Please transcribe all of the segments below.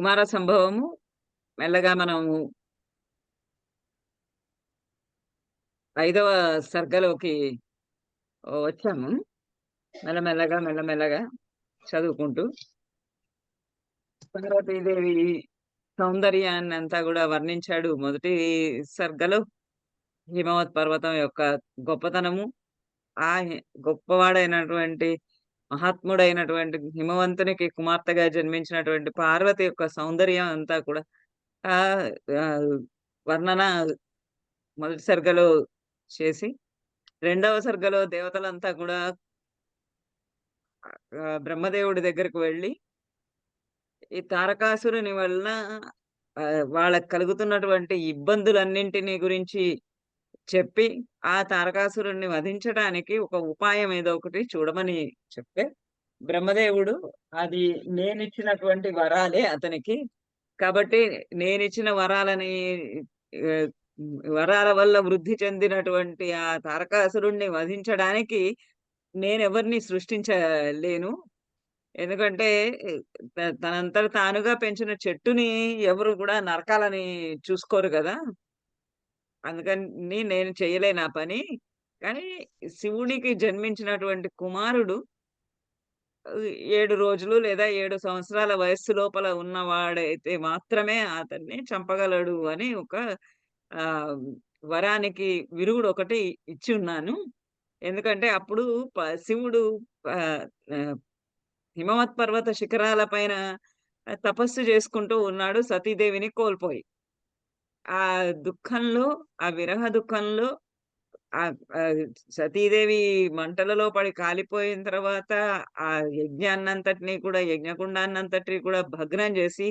కుమార సంభవము మెల్లగా మనము 5వ సర్గలోకి వచ్చాము. మెల్లమెల్లగా చదువుకుంటూ పార్వతీదేవి సౌందర్యాన్నంతా గూడా వర్ణించాడు. మొదటి సర్గలో హిమవత్ పర్వతం యొక్క గొప్పతనము, ఆ హి గొప్పవాడైనటువంటి మహాత్ముడైనటువంటి హిమవంతునికి కుమార్తెగా జన్మించినటువంటి పార్వతి యొక్క సౌందర్యం అంతా కూడా ఆహ్, ఆహ్, వర్ణన మొదటి సర్గలో చేసి, రెండవ సర్గలో దేవతలంతా కూడా బ్రహ్మదేవుడి దగ్గరికి వెళ్లి, ఈ తారకాసురుని వలన వాళ్ళకి కలుగుతున్నటువంటి ఇబ్బందులన్నింటిని గురించి చెప్పి, ఆ తారకాసురుడిని వధించడానికి ఒక ఉపాయం ఏదో ఒకటి చూడమని చెప్తే, బ్రహ్మదేవుడు అది నేనిచ్చినటువంటి వరాలే అతనికి. కాబట్టి నేనిచ్చిన వరాలని ఆహ్, వరాల వల్ల వృద్ధి చెందినటువంటి ఆ తారకాసురుడిని వధించడానికి నేనెవరిని సృష్టించలేను. ఎందుకంటే తనంతట తానుగా పెంచిన చెట్టుని ఎవరు గూడా నరకాలని చూసుకోరు గదా! అందుకని నేను చేయలేను ఆ పని. కానీ శివుడికి జన్మించినటువంటి కుమారుడు 7 రోజులు లేదా 7 సంవత్సరాల వయస్సు లోపల ఉన్నవాడైతే మాత్రమే అతన్ని చంపగలడు అని ఒక ఆహ్, వరానికి విరుగుడొకటి ఇచ్చున్నాను. ఎందుకంటే అప్పుడు శివుడు ఆహ్, ఆహ్, హిమవత్ పర్వత శిఖరాల పైన తపస్సు చేసుకుంటూ ఉన్నాడు సతీదేవిని కోల్పోయి. ఆ దుఃఖంలో, ఆ విరహ దుఃఖంలో సతీదేవి మంటలలో పడి కాలిపోయిన తర్వాత ఆ యజ్ఞాన్నంతటిని కూడా యజ్ఞకుండాన్నంతటిని కూడా భగ్నం చేసి,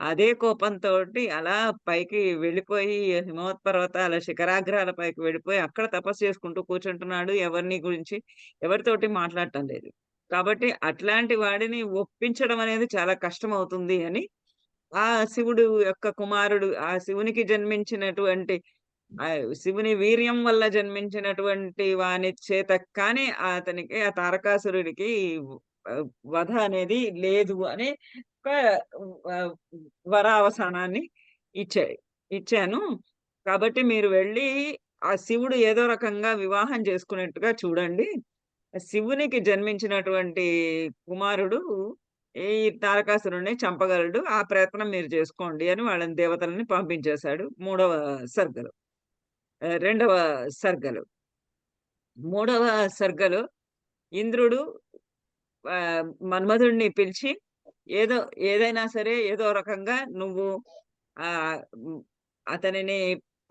అదే కోపంతోటి అలా పైకి వెళ్ళిపోయి హిమవత్ పర్వతాల శిఖరాగ్రాల పైకి వెళ్ళిపోయి అక్కడ తపస్సు చేసుకుంటూ కూర్చుంటున్నాడు. ఎవరిని గురించి ఎవరితోటి మాట్లాడటం లేదు. కాబట్టి అట్లాంటి వాడిని ఒప్పించడం అనేది చాలా కష్టమవుతుంది అని, ఆ శివుడు యొక్క కుమారుడు ఆ శివునికి జన్మించినటువంటి శివుని వీర్యం వల్ల జన్మించినటువంటి వాని చేత కానీ అతనికి ఆ తారకాసురుడికి ఆహ్, వధ అనేది లేదు అని ఒక ఆహ్, వరావసానాన్ని ఇచ్చాయి. ఇచ్చాను. కాబట్టి మీరు వెళ్లి ఆ శివుడు ఏదో రకంగా వివాహం చేసుకునేట్టుగా చూడండి. శివునికి జన్మించినటువంటి కుమారుడు ఈ తారకాసురుడిని చంపగలడు. ఆ ప్రయత్నం మీరు చేసుకోండి అని వాళ్ళని దేవతలని పంపించేశాడు. మూడవ సర్గలో. రెండవ సర్గలో. మూడవ సర్గలో ఇంద్రుడు మన్మధుడిని పిలిచి ఏదో ఏదైనా సరే ఏదో రకంగా నువ్వు ఆహ్, హ్మ్, అతనిని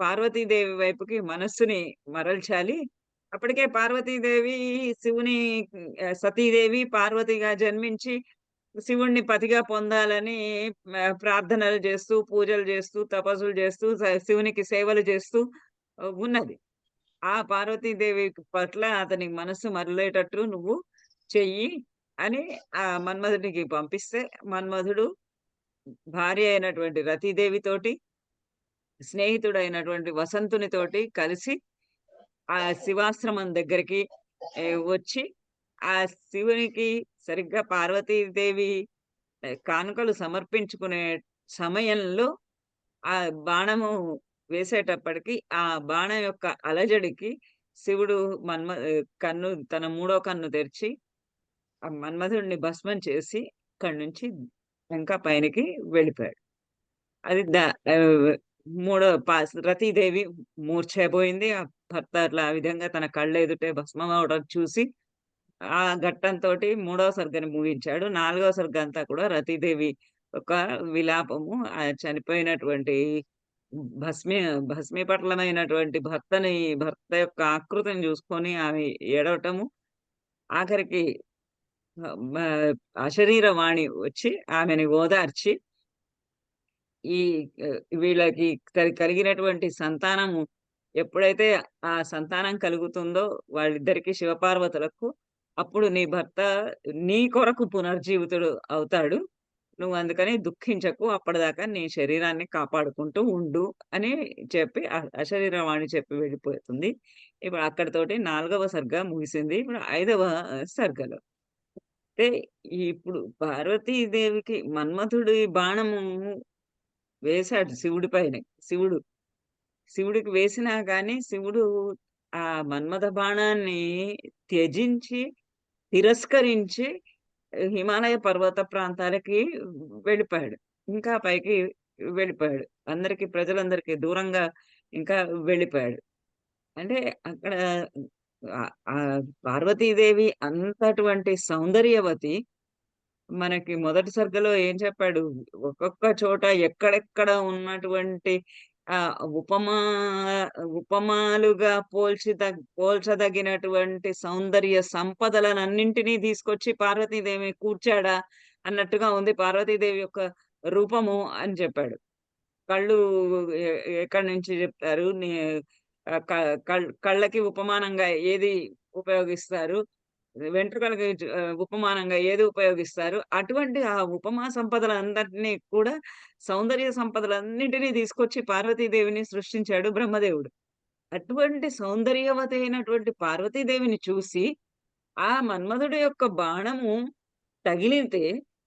పార్వతీదేవి వైపుకి మనస్సుని మరల్చాలి. అప్పటికే పార్వతీదేవి శివుని సతీదేవి పార్వతిగా జన్మించి శివుడిని పతిగా పొందాలని ప్రార్థనలు చేస్తూ, పూజలు చేస్తూ, తపస్సులు చేస్తూ, శివునికి సేవలు చేస్తూ ఉన్నది. ఆ పార్వతీదేవి పట్ల అతని మనస్సు మరలేటట్టు నువ్వు చెయ్యి అని మన్మధుడికి పంపిస్తే, మన్మధుడు భార్య అయినటువంటి రతీదేవితోటి, స్నేహితుడైనటువంటి వసంతునితోటి కలిసి ఆ శివాశ్రమం దగ్గరికి వచ్చి, ఆ శివునికి సరిగ్గా పార్వతీదేవి కానుకలు సమర్పించుకునే సమయంలో ఆ బాణము వేసేటప్పటికి, ఆ బాణం యొక్క అలజడికి శివుడు తన మూడో కన్ను తెరిచి, ఆ మన్మధుడిని భస్మం చేసి అక్కడి నుంచి ఇంకా పైనకి వెళ్ళిపోయాడు. అది ద ఆహ్, మూడో రతీదేవి మూర్ఛపోయింది. ఆ భర్త అట్లా ఆ విధంగా తన కళ్ళెదుటే భస్మం అవ్వడం చూసి, ఆ ఘట్టంతోటి మూడవ సర్గని ముగించాడు. నాలుగవ సర్గ అంతా కూడా రతీదేవి ఒక విలాపము, చనిపోయినటువంటి భస్మీ భస్మీపటలమైనటువంటి భర్త యొక్క ఆకృతిని చూసుకొని ఆమె ఏడవటము, ఆఖరికి ఆహ్, మ అశరీర వాణి వచ్చి ఆమెని ఓదార్చి, ఈ వీళ్ళకి కలిగినటువంటి సంతానము ఎప్పుడైతే ఆ సంతానం కలుగుతుందో వాళ్ళిద్దరికీ శివపార్వతులకు, అప్పుడు నీ భర్త నీ కొరకు పునర్జీవితుడు అవుతాడు. నువ్వు అందుకని దుఃఖించకు. అప్పటిదాకా నీ శరీరాన్ని కాపాడుకుంటూ ఉండు అని చెప్పి అశరీరవాణి చెప్పి వెళ్ళిపోతుంది. ఇప్పుడు అక్కడితోటి 4వ సర్గ ముగిసింది. ఇప్పుడు 5వ సర్గలో అంటే ఇప్పుడు పార్వతీదేవికి మన్మథుడి బాణము వేశాడు శివుడి పైనే. శివుడు. శివుడికి వేసినా గాని శివుడు ఆ మన్మథ బాణాన్ని త్యజించి, తిరస్కరించి హిమాలయ పర్వత ప్రాంతాలకి వెళ్ళిపోయాడు. ఇంకా పైకి వెళ్ళిపోయాడు. ప్రజలందరికీ దూరంగా ఇంకా వెళ్ళిపోయాడు. అంటే అక్కడ పార్వతీదేవి అంతటువంటి సౌందర్యవతి మనకి మొదటి సర్గలో ఏం చెప్పాడు? ఒక్కొక్క చోట ఎక్కడెక్కడ ఉన్నటువంటి ఉపమా ఉపమాలుగా పోల్చదగినటువంటి సౌందర్య సంపదలనన్నింటినీ తీసుకొచ్చి పార్వతీదేవిని కూర్చాడా అన్నట్టుగా ఉంది పార్వతీదేవి యొక్క రూపము అని చెప్పాడు. కళ్ళు ఎ ఎక్కడి నుంచి జెప్తారు? ఆహ్, క కళ్ళకి ఉపమానంగా ఏది ఉపయోగిస్తారు? వెంట్రుకలకి ఉపమానంగా ఏది ఉపయోగిస్తారు? అటువంటి ఆ ఉపమా సంపదలందరిని కూడా సౌందర్య సంపదలన్నిటిని తీసుకొచ్చి పార్వతీదేవిని సృష్టించాడు బ్రహ్మదేవుడు. అటువంటి సౌందర్యవతి అయినటువంటి పార్వతీదేవిని చూసి, ఆ మన్మధుడి యొక్క బాణము తగిలితే,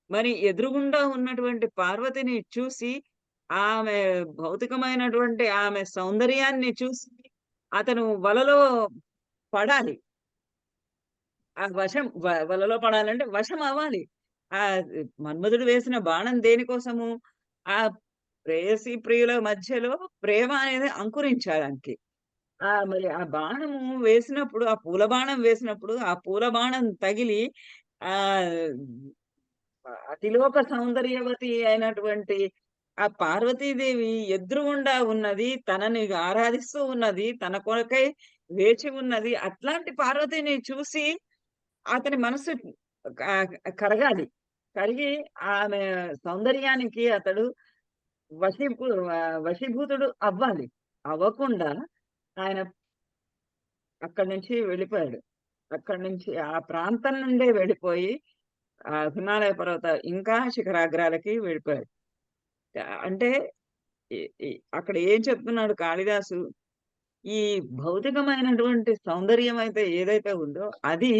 మరి ఎదురుగుండా ఉన్నటువంటి పార్వతిని చూసి, ఆమె భౌతికమైనటువంటి ఆమె సౌందర్యాన్ని చూసి, అతను వలలో పడాలి. ఆ వలలో పడాలంటే వశం అవ్వాలి. మన్మధుడు వేసిన బాణం దేనికోసము? ఆ ప్రేయసీ ప్రియుల మధ్యలో ప్రేమ అనేది అంకురించడానికి. మరి ఆ బాణము వేసినప్పుడు, ఆ పూల బాణం వేసినప్పుడు, ఆ పూల బాణం తగిలి ఆహ్, అతిలోక సౌందర్యవతి అయినటువంటి ఆ పార్వతీదేవి ఎదురుగుండా ఉన్నది. తనని ఆరాధిస్తూ ఉన్నది. తన కొరకై వేచి ఉన్నది. అట్లాంటి పార్వతిని చూసి అతని మనసు క కరగాలి. కరిగి ఆమె సౌందర్యానికి అతడు వశీభూతుడు అవ్వాలి. అవ్వకుండా ఆయన అక్కడి నుంచి వెళ్ళిపోయాడు. అక్కడి నుంచి ఆ ప్రాంతం నుండే వెళ్ళిపోయి హిమాలయ పర్వతాలు ఇంకా శిఖరాగ్రాలకి వెళ్ళిపోయాడు. అంటే ఇ ఇ అక్కడ ఏం చెప్తున్నాడు కాళిదాసు, ఈ భౌతికమైనటువంటి సౌందర్యం అయితే ఏదైతే ఉందో అది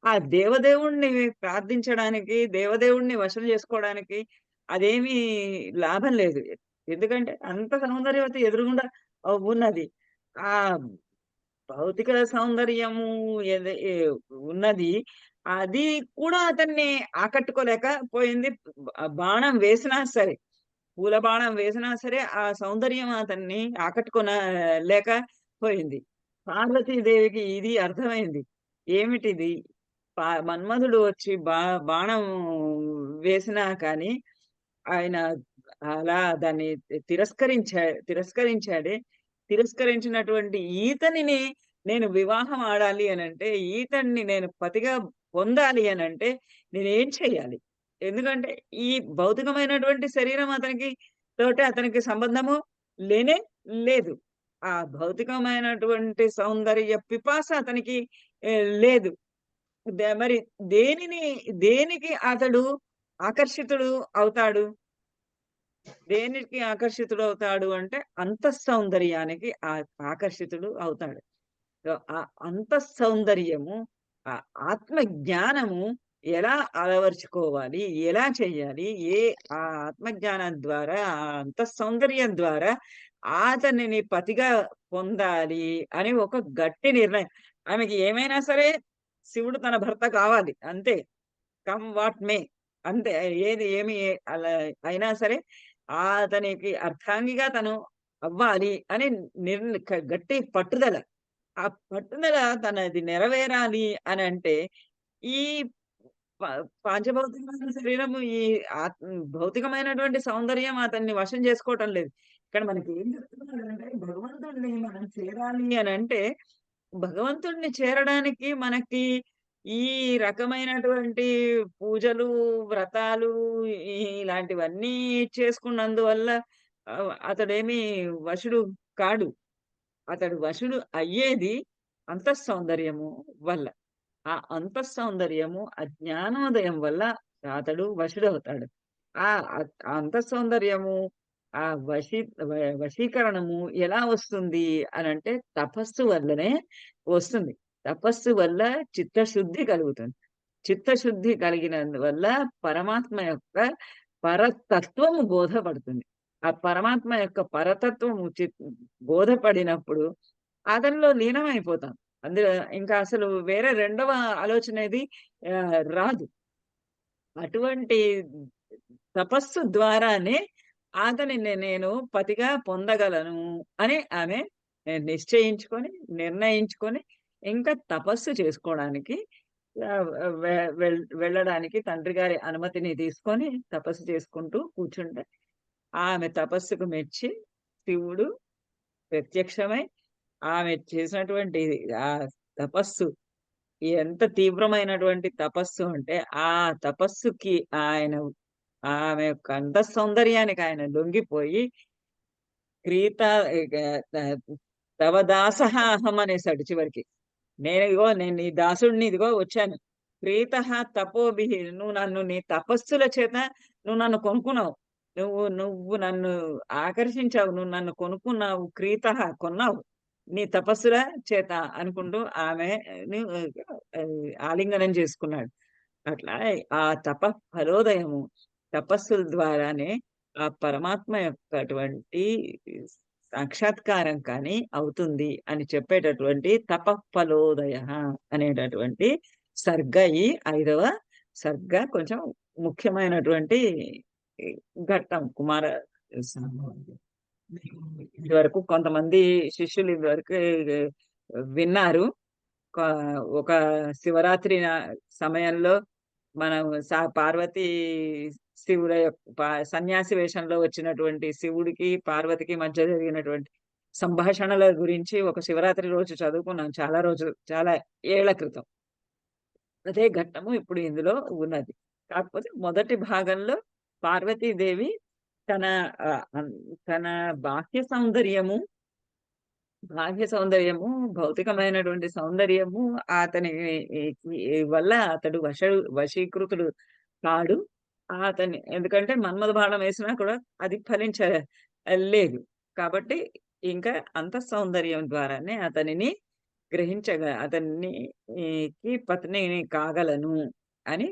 ఆ దేవదేవుడిని ప్రార్థించడానికి, దేవదేవుడిని వశం చేసుకోవడానికి అదేమీ లాభం లేదు. ఎందుకంటే అంత సౌందర్యవతి ఎదురుగుండా ఉన్నది. ఆ భౌతిక సౌందర్యము ఏ ఉన్నది. అది కూడా అతన్ని ఆకట్టుకోలేకపోయింది. బాణం వేసినా సరే, పూల బాణం వేసినా సరే, ఆ సౌందర్యం అతన్ని లేకపోయింది. పార్వతీదేవికి ఇది అర్థమైంది. ఏమిటిది? మన్మధుడు వచ్చి బాణం వేసినా కానీ, ఆయన అలా దాన్ని తిరస్కరించాడే. తిరస్కరించినటువంటి ఈతనిని నేను వివాహం ఆడాలి అనంటే, ఈతడిని నేను పతిగా పొందాలి అనంటే నేనేం చేయాలి? ఎందుకంటే ఈ భౌతికమైనటువంటి శరీరం అతనికి సంబంధము లేనే లేదు. ఆ భౌతికమైనటువంటి సౌందర్య పిపాస అతనికి లేదు. మరి దేనిని దేనికి అతడు ఆకర్షితుడు అవుతాడు? దేనికి ఆకర్షితుడవుతాడు అంటే అంతఃసౌందర్యానికి ఆకర్షితుడు అవుతాడు. సో, ఆ అంతఃసౌందర్యము, ఆ ఆత్మ జ్ఞానము ఎలా అలవరుచుకోవాలి? ఎలా చేయాలి? ఆ ఆత్మజ్ఞానం ద్వారా, ఆ అంతఃసౌందర్యం ద్వారా అతనిని పతిగా పొందాలి అని ఒక గట్టి నిర్ణయం. ఆమెకి ఏమైనా సరే శివుడు తన భర్త కావాలి. అంతే. Come what may. అంతే. ఏమి అలా అయినా సరే అతనికి అర్ధాంగిగా తను అవ్వాలి అని గట్టి పట్టుదల. ఆ పట్టుదల తనది నెరవేరాలి అనంటే, ఈ ప పాంచభౌతికమైన శరీరము ఈ భౌతికమైనటువంటి సౌందర్యం అతన్ని వశం చేసుకోవటం లేదు. ఇక్కడ మనకి ఏం చెప్తున్నాడంటే, భగవంతుడిని మనం చేరాలి అనంటే, భగవంతుడిని చేరడానికి మనకి ఈ రకమైనటువంటి పూజలు, వ్రతాలు ఇలాంటివన్నీ చేసుకున్నందువల్ల అతడేమి వశుడు కాడు. అతడు వశుడు అయ్యేది అంతఃసౌందర్యము వల్ల. ఆ అంతఃసౌందర్యము, ఆ జ్ఞానోదయం వల్ల అతడు వశుడవుతాడు. ఆ అంతఃసౌందర్యము, ఆ వశీ వ వశీకరణము ఎలా వస్తుంది అనంటే తపస్సు వల్లనే వస్తుంది. తపస్సు వల్ల చిత్తశుద్ధి కలుగుతుంది. చిత్తశుద్ధి కలిగినందువల్ల పరమాత్మ యొక్క పరతత్వము బోధపడుతుంది. ఆ పరమాత్మ యొక్క పరతత్వము బోధపడినప్పుడు అతనిలో లీనమైపోతాం. అందులో ఇంకా అసలు వేరే రెండవ ఆలోచనేది రాదు. అటువంటి తపస్సు ద్వారానే అతనిని నేను పతిగా పొందగలను అని ఆమె నిర్ణయించుకొని ఇంకా తపస్సు చేసుకోవడానికి వెళ్ళడానికి తండ్రి గారి అనుమతిని తీసుకొని తపస్సు చేసుకుంటూ కూర్చుంటే ఆమె తపస్సుకు మెచ్చి శివుడు ప్రత్యక్షమై ఆమె చేసినటువంటి ఆ తపస్సు ఎంత తీవ్రమైనటువంటి తపస్సు అంటే ఆ తపస్సుకి ఆమె యొక్క అంత సౌందర్యానికి ఆయన లొంగిపోయి క్రీత తవ దాసః అహం అనేసాడు చివరికి. నేను నీ దాసుడిని ఇదిగో వచ్చాను. ప్రీతః తపోభిః నువ్వు నన్ను నీ తపస్సుల చేత నువ్వు నన్ను కొనుక్కున్నావు. నువ్వు నువ్వు నన్ను ఆకర్షించావు. నువ్వు నన్ను కొనుక్కున్నావు. క్రీతః కొన్నావు. నీ తపస్సుల చేత అనుకుంటూ ఆమెని ఆలింగనం చేసుకున్నాడు. అట్లా ఆ ఫలోదయము తపస్సుల ద్వారానే ఆ పరమాత్మ యొక్క అటువంటి సాక్షాత్కారం కానీ అవుతుంది అని చెప్పేటటువంటి ఫలోదయ అనేటటువంటి సర్గ ఈ 5వ సర్గ కొంచెం ముఖ్యమైనటువంటి ఘట్టం కుమార ఇదివరకు కొంతమంది శిష్యులు ఇదివరకు విన్నారు. ఒక శివరాత్రి సమయంలో మనం పార్వతీ శివుల యొక్క సన్యాసి వేషంలో వచ్చినటువంటి శివుడికి పార్వతికి మధ్య జరిగినటువంటి సంభాషణల గురించి ఒక శివరాత్రి రోజు చదువుకున్నాం. చాలా ఏళ్ల క్రితం. అదే ఘట్టము ఇప్పుడు ఇందులో ఉన్నది. కాకపోతే మొదటి భాగంలో పార్వతీదేవి తన తన బాహ్య సౌందర్యము భౌతికమైనటువంటి సౌందర్యము అతని వల్ల అతడు వశీకృతుడు కాడు. ఎందుకంటే మన్మథ బాణం వేసినా కూడా అది ఫలించలేదు. కాబట్టి ఇంకా అంత సౌందర్యం ద్వారానే అతనిని అతనికి పత్నిని కాగలను అని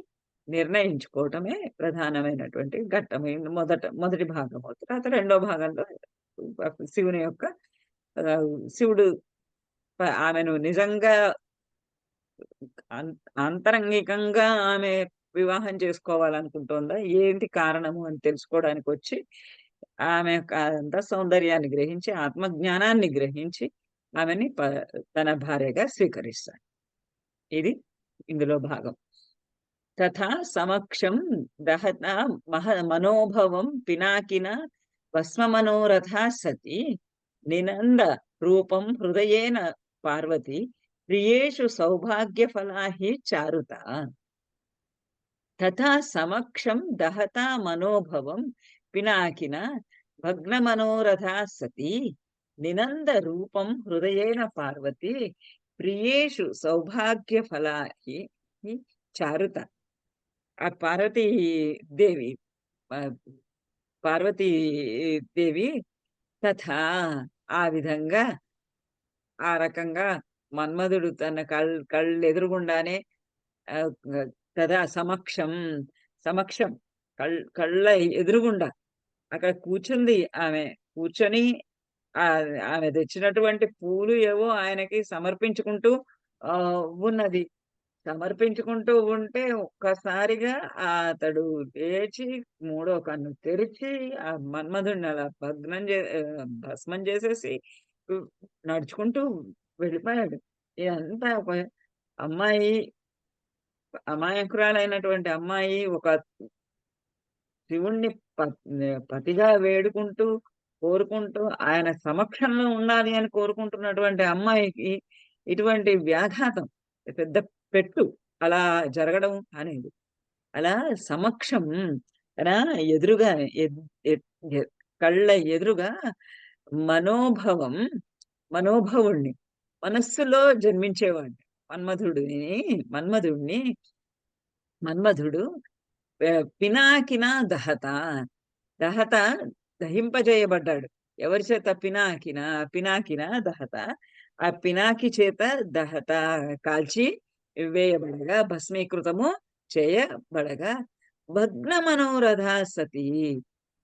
నిర్ణయించుకోవటమే ప్రధానమైనటువంటి ఘట్టం. మొదటి భాగం. తర్వాత రెండో భాగంలో శివుని యొక్క శివుడు ఆమెను నిజంగా అంతరంగికంగా ఆమె వివాహం చేసుకోవాలనుకుంటోందా, ఏంటి కారణము అని తెలుసుకోవడానికి వచ్చి ఆమె యొక్క అంత సౌందర్యాన్ని గ్రహించి ఆత్మజ్ఞానాన్ని గ్రహించి ఆమెని తన భార్యగా స్వీకరిస్తాడు. ఇది ఇందులో భాగం. తథా సమక్షం దహత మనోభవం పినాకిన భస్మమనోరథ సతి నినంద రూపం హృదయేన పార్వతి ప్రియేషు సౌభాగ్యఫలాహి చారుత. తథా సమక్షం దహత మనోభవం పినాకిన భగ్నమనోరథ సతి నినంద రూపం హృదయేన పార్వతి ప్రియేషు సౌభాగ్యఫలాహి చారుత. ఆ పార్వతీదేవి తథా ఆ విధంగా ఆ రకంగా మన్మధుడు తన కళ్ళు ఎదురుగుండానే తదా సమక్షం కళ్ళ ఎదురుగుండా అక్కడ కూర్చుంది. ఆమె కూర్చొని ఆమె తెచ్చినటువంటి పూలు ఏవో ఆయనకి సమర్పించుకుంటూ ఉన్నది. సమర్పించుకుంటూ ఉంటే ఒక్కసారిగా అతడు లేచి మూడో కన్ను తెరిచి ఆ మన్మధుడిని అలా భస్మం చేసేసి నడుచుకుంటూ వెళ్ళిపోయాడు. ఇదంతా ఒక అమ్మాయి, అమాయకురాలైనటువంటి అమ్మాయి ఒక శివుణ్ణి పతిగా వేడుకుంటూ కోరుకుంటూ ఆయన సమక్షంలో ఉండాలి అని కోరుకుంటున్నటువంటి అమ్మాయికి ఇటువంటి వ్యాఘాతం, పెద్ద పెట్టు అలా జరగడం అనేది. అలా సమక్షం తన ఎదురుగా కళ్ళ ఎదురుగా మనోభవుణ్ణి మనస్సులో జన్మించేవాడిని మన్మధుడు పినాకిన దహత దహింపజేయబడ్డాడు. ఎవరి చేత? పినాకిన దహత. ఆ పినాకి చేత దహత కాల్చి వేయబడగా, భస్మీకృతము చేయబడగా, భగ్న మనోరథ సతీ.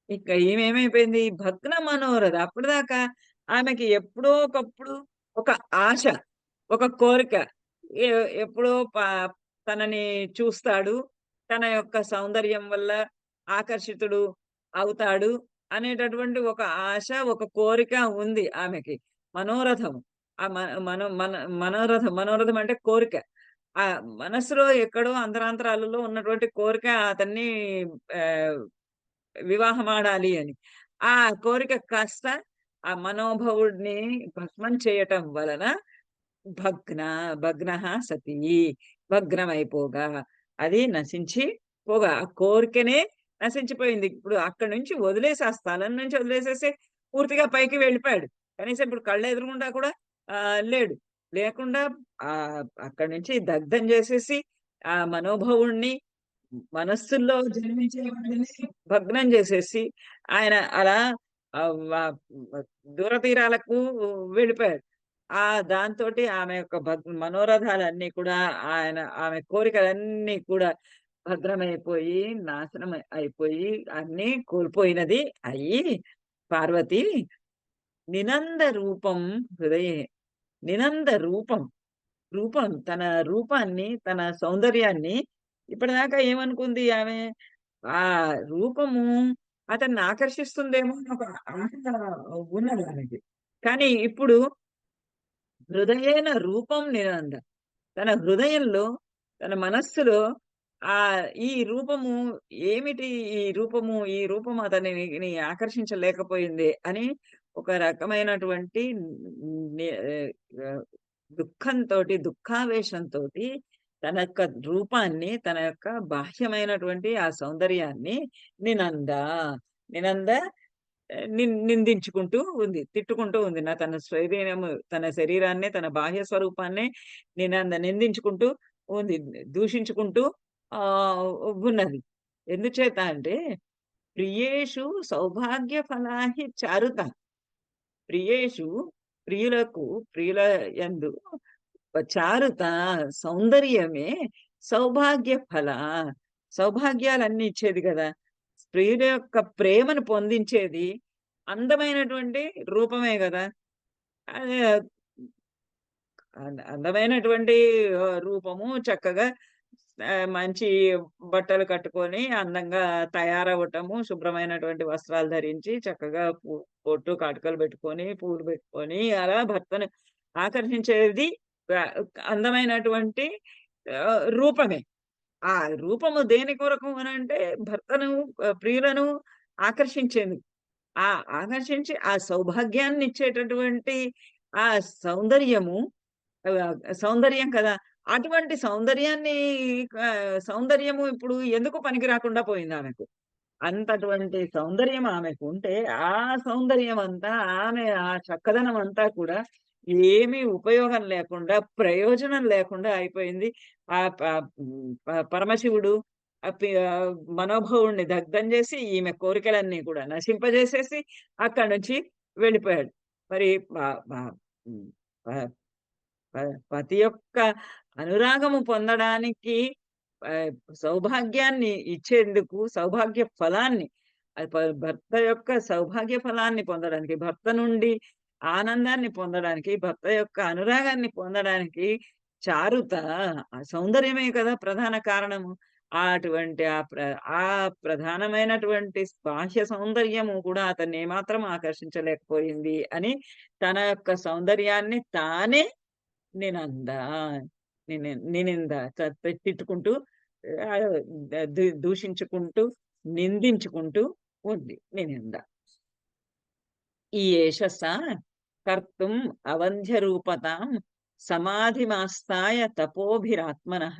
ఇక ఈమేమైపోయింది? భగ్న మనోరథ. అప్పటిదాకా ఆమెకి ఎప్పుడో ఒకప్పుడు ఒక ఆశ, ఒక కోరిక. ఎ ఎప్పుడో తనని చూస్తాడు. తన యొక్క సౌందర్యం వల్ల ఆకర్షితుడు అవుతాడు అనేటటువంటి ఒక ఆశ, ఒక కోరిక ఉంది ఆమెకి. మనోరథం. ఆ మ మనో మన మనోరథం, మనోరథం అంటే కోరిక. ఆ మనసులో ఎక్కడో అంతరాంతరాలలో ఉన్నటువంటి కోరిక అతన్ని ఆహ్, వివాహమాడాలి అని. ఆ కోరిక కాస్త ఆ మనోభవుడిని భస్మం చేయటం వలన భగ్న భగ్నః సతీ, భగ్నమైపోగా, అది నశించి పోగా, ఆ కోరికనే నశించిపోయింది. ఇప్పుడు అక్కడి నుంచి వదిలేసి, ఆ స్థలం నుంచి వదిలేసేసి పూర్తిగా పైకి వెళ్ళిపోయాడు. కనీసం ఇప్పుడు కళ్ళెదురుగుండా కూడా లేడు. లేకుండా అక్కడి నుంచి దగ్ధం చేసేసి, ఆ మనోభవుడిని, మనస్సుల్లో జన్మించే వాడిని భగ్నం చేసేసి, ఆయన అలా ఆహ్, వ దూర తీరాలకు వెళ్ళిపోయాడు. దాంతోటి ఆమె యొక్క మనోరథాలన్నీ కూడా, ఆమె కోరికలన్నీ కూడా భద్రమైపోయి, నాశనం అయిపోయి, అన్నీ కోల్పోయినది అయ్యి, పార్వతి నినంద రూపం హృదయే. నినంద రూపం. తన రూపాన్ని, తన సౌందర్యాన్ని ఇప్పటిదాకా ఏమనుకుంది ఆమె? ఆ రూపము అతన్ని ఆకర్షిస్తుందేమో అని ఒక ఆశ ఉన్నది ఆమెకి. కానీ ఇప్పుడు హృదయేన రూపం నినంద. తన హృదయంలో, తన మనస్సులో ఈ రూపము ఏమిటి? ఈ రూపం అతనిని ఆకర్షించలేకపోయింది అని ఒక రకమైనటువంటి ని ఆహ్, దుఃఖంతోటి, దుఃఖావేశంతోటి తన యొక్క రూపాన్ని, తన యొక్క బాహ్యమైనటువంటి ఆ సౌందర్యాన్ని నినంద, నినంద నిందించుకుంటూ ఉంది. తిట్టుకుంటూ ఉంది. తన శరీరాన్నే, తన బాహ్య స్వరూపాన్నే నిందించుకుంటూ ఉంది. దూషించుకుంటూ ఆహ్, ఉన్నది. ఎందుచేత అంటే ప్రియేషు సౌభాగ్య ఫలాహి చారుత. ప్రియేషు, ప్రియులకు, ప్రియుల యందు చారుత, సౌందర్యమే సౌభాగ్య ఫల. సౌభాగ్యాలన్నీ ఇచ్చేది గదా! స్త్రీల యొక్క ప్రేమను పొందించేది అందమైనటువంటి రూపమే గదా! అదే అందమైనటువంటి రూపము చక్కగా మంచి బట్టలు కట్టుకొని అందంగా తయారవ్వటము, శుభ్రమైనటువంటి వస్త్రాలు ధరించి చక్కగా బొట్టు, కాటుకలు పెట్టుకొని, పూలు పెట్టుకొని అలా భర్తను ఆకర్షించేది ఆహ్, అందమైనటువంటి రూపమే. ఆ రూపము దేని కొరకు అనంటే భర్తను, ప్రియులను ఆకర్షించేందుకు. ఆ ఆకర్షించి ఆ సౌభాగ్యాన్నిచ్చేటటువంటి ఆ సౌందర్యము, సౌందర్యం కదా! అటువంటి సౌందర్యాన్ని, సౌందర్యము ఇప్పుడు ఎందుకు పనికి రాకుండా పోయిందామెకు. అంతటువంటి సౌందర్యం ఆమెకుంటే, ఆ సౌందర్యమంతా, ఆ చక్కదనమంతా కూడా ఏమీ ఉపయోగం లేకుండా, ప్రయోజనం లేకుండా అయిపోయింది. ఆహ్, ప హ్మ్. పరమశివుడు మనోభవుడిని దగ్ధం జేసి, ఈమె కోరికలన్నీ కూడా నశింపజేసేసి, అక్కడి నుంచి వెళ్ళిపోయాడు. మరి ప ప హ్మ్. ప ప పతి యొక్క అనురాగము పొందడానికి, ఆహ్, సౌభాగ్యాన్ని ఇచ్చేందుకు, సౌభాగ్య ఫలాన్ని, భర్త యొక్క సౌభాగ్య ఫలాన్ని పొందడానికి, భర్త నుండి ఆనందాన్ని పొందడానికి, భర్త యొక్క అనురాగాన్ని పొందడానికి చారుత, ఆ సౌందర్యమే కదా ప్రధాన కారణము. అటువంటి ఆ ప్రధానమైనటువంటి బాహ్య సౌందర్యము కూడా అతన్ని ఏమాత్రం ఆకర్షించలేకపోయింది అని తన యొక్క సౌందర్యాన్ని తానే నేనందా. నేనింద తిట్టుకుంటూ, ఆహ్, దూషించుకుంటూ, నిందించుకుంటూ ఉంది నేనింద. ఈ ఏష సా కర్తుం అవంధ్యరూపతాం సమాధిమాస్తాయ తపోభిరాత్మనః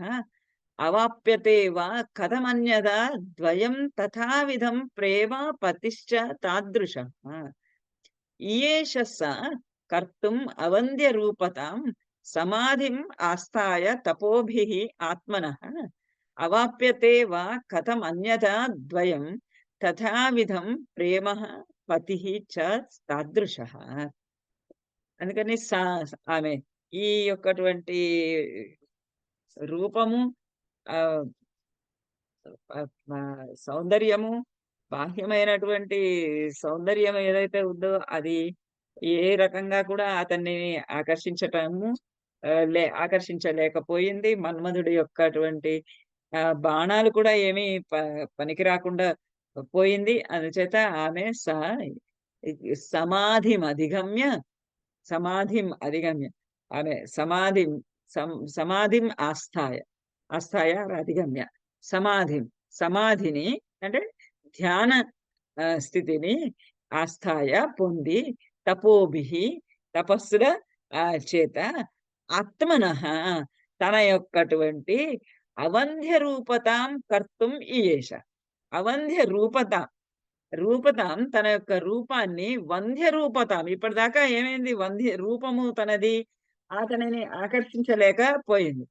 అవాప్యతే వా కథమన్యదా ద్వయం తథావిధం ప్రేమ పతిశ్చ తాదృశः. ఇయేష స కర్తుం అవంద్యరూపతాం సమాధిం ఆస్థాయ తపోభిః ఆత్మనః అవాప్యతే వా కథమన్యథా ద్వయం తథావిధం ప్రేమః పతిః చ తాదృశः. అందుకని ఆమె ఈ యొక్కటువంటి రూపము, ఆహ్, సౌందర్యము, బాహ్యమైనటువంటి సౌందర్యం ఏదైతే ఉందో అది ఏ రకంగా కూడా అతన్ని ఆకర్షించటము ఆకర్షించలేకపోయింది. మన్మధుడి యొక్క అటువంటి బాణాలు కూడా ఏమీ పనికి రాకుండా పోయింది. అందుచేత ఆమె సమాధిమధిగమ్య సమాధిం ఆమె సమాధిం ఆస్థాయ. ఆస్థాయ అధిగమ్య. సమాధిం సమాధిని అంటే ధ్యాన స్థితిని ఆస్థాయ పొంది తపోభిః తపస్సుల చేత ఆత్మనః తన యొక్కటువంటి అవంధ్య రూపతాం కర్తుం ఈయేష. అవంధ్య రూపతాం తన యొక్క రూపాన్ని వంధ్య రూపతాం ఇప్పటిదాకా ఏమైంది? వంధ్య రూపము తనది అతనిని ఆకర్షించలేకపోయింది.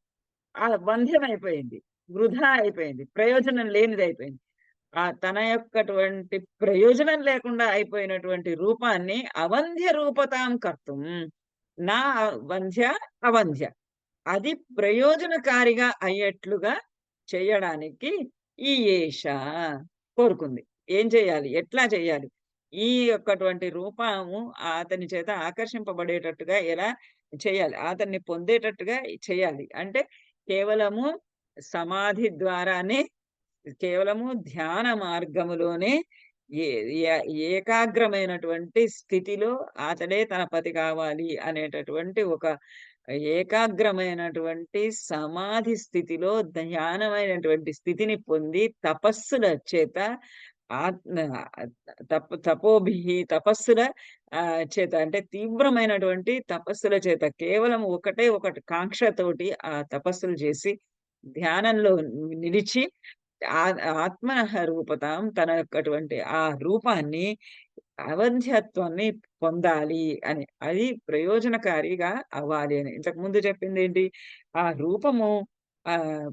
వంధ్యమైపోయింది. వృధా అయిపోయింది. ప్రయోజనం లేనిదయిపోయింది. తన యొక్కటువంటి ప్రయోజనం లేకుండా అయిపోయినటువంటి రూపాన్ని అవంధ్య రూపతాం కర్తుం నా వంధ్య అవంధ్య అది ప్రయోజనకారిగా అయ్యేట్లుగా చేయడానికి ఈ ఏష కోరుకుంది. ఏం చేయాలి? ఎట్లా చేయాలి? ఈ యొక్కటువంటి రూపము అతని చేత ఆకర్షింపబడేటట్టుగా ఎలా చేయాలి? అతన్ని పొందేటట్టుగా చేయాలి. అంటే కేవలము సమాధి ద్వారానే, కేవలము ధ్యాన మార్గములోనే ఏ ఏకాగ్రమైనటువంటి స్థితిలో అతడే తన పతి కావాలి అనేటటువంటి ఒక ఏకాగ్రమైనటువంటి సమాధి స్థితిలో ధ్యానమైనటువంటి స్థితిని పొంది తపస్సుల చేత ఆత్మ తపోభిః తపస్సుల చేత అంటే తీవ్రమైనటువంటి తపస్సుల చేత కేవలం ఒకటి కాంక్షతోటి ఆ తపస్సులు చేసి ధ్యానంలో నిలిచి ఆత్మనః రూపతాం తన యొక్కటువంటి ఆ రూపాన్ని అవంధ్యత్వాన్ని పొందాలి అని. అది ప్రయోజనకారిగా అవ్వాలి అని. ఇంతకు ముందు చెప్పిందేంటి? ఆ రూపము ఆహ్,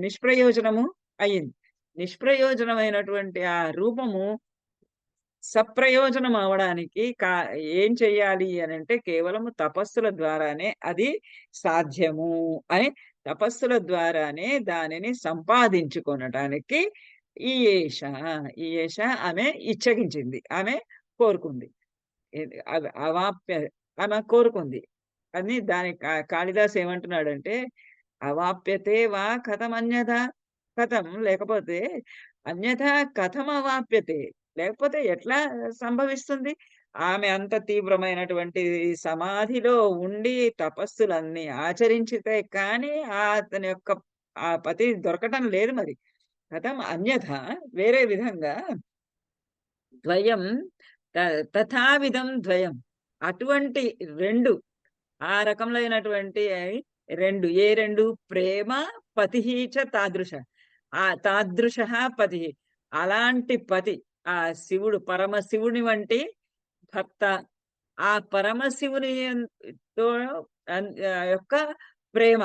నిష్ప్రయోజనము అయింది. నిష్ప్రయోజనమైనటువంటి ఆ రూపము సప్రయోజనం అవ్వడానికి ఏం చెయ్యాలి అనంటే కేవలము తపస్సుల ద్వారానే అది సాధ్యము అని తపస్సుల ద్వారానే దానిని సంపాదించుకొనటానికి ఈ ఏష, ఈ ఏష ఆమె ఇచ్చగించింది. ఆమె కోరుకుంది. అవాప్య ఆమె కోరుకుంది. అని దాని కాళిదాసు ఏమంటున్నాడంటే, అవాప్యతే వా కథమన్యథా కథం లేకపోతే అన్యథా కథమవాప్యతే లేకపోతే ఎట్లా సంభవిస్తుంది? ఆమె అంత తీవ్రమైనటువంటి సమాధిలో ఉండి తపస్సులన్నీ ఆచరించితే కానీ అతని యొక్క ఆ పతి దొరకటం లేదు మరి. కథం అన్యథా వేరే విధంగా ద్వయం తథావిధం ద్వయం అటువంటి 2 ఆ రకములైనటువంటి 2 ఏ 2 ప్రేమ పతిః చ తాదృశ. తాదృశః పతిః అలాంటి పతి ఆ శివుడు పరమశివుని వంటి భర్త ఆ పరమశివుని తో యొక్క ప్రేమ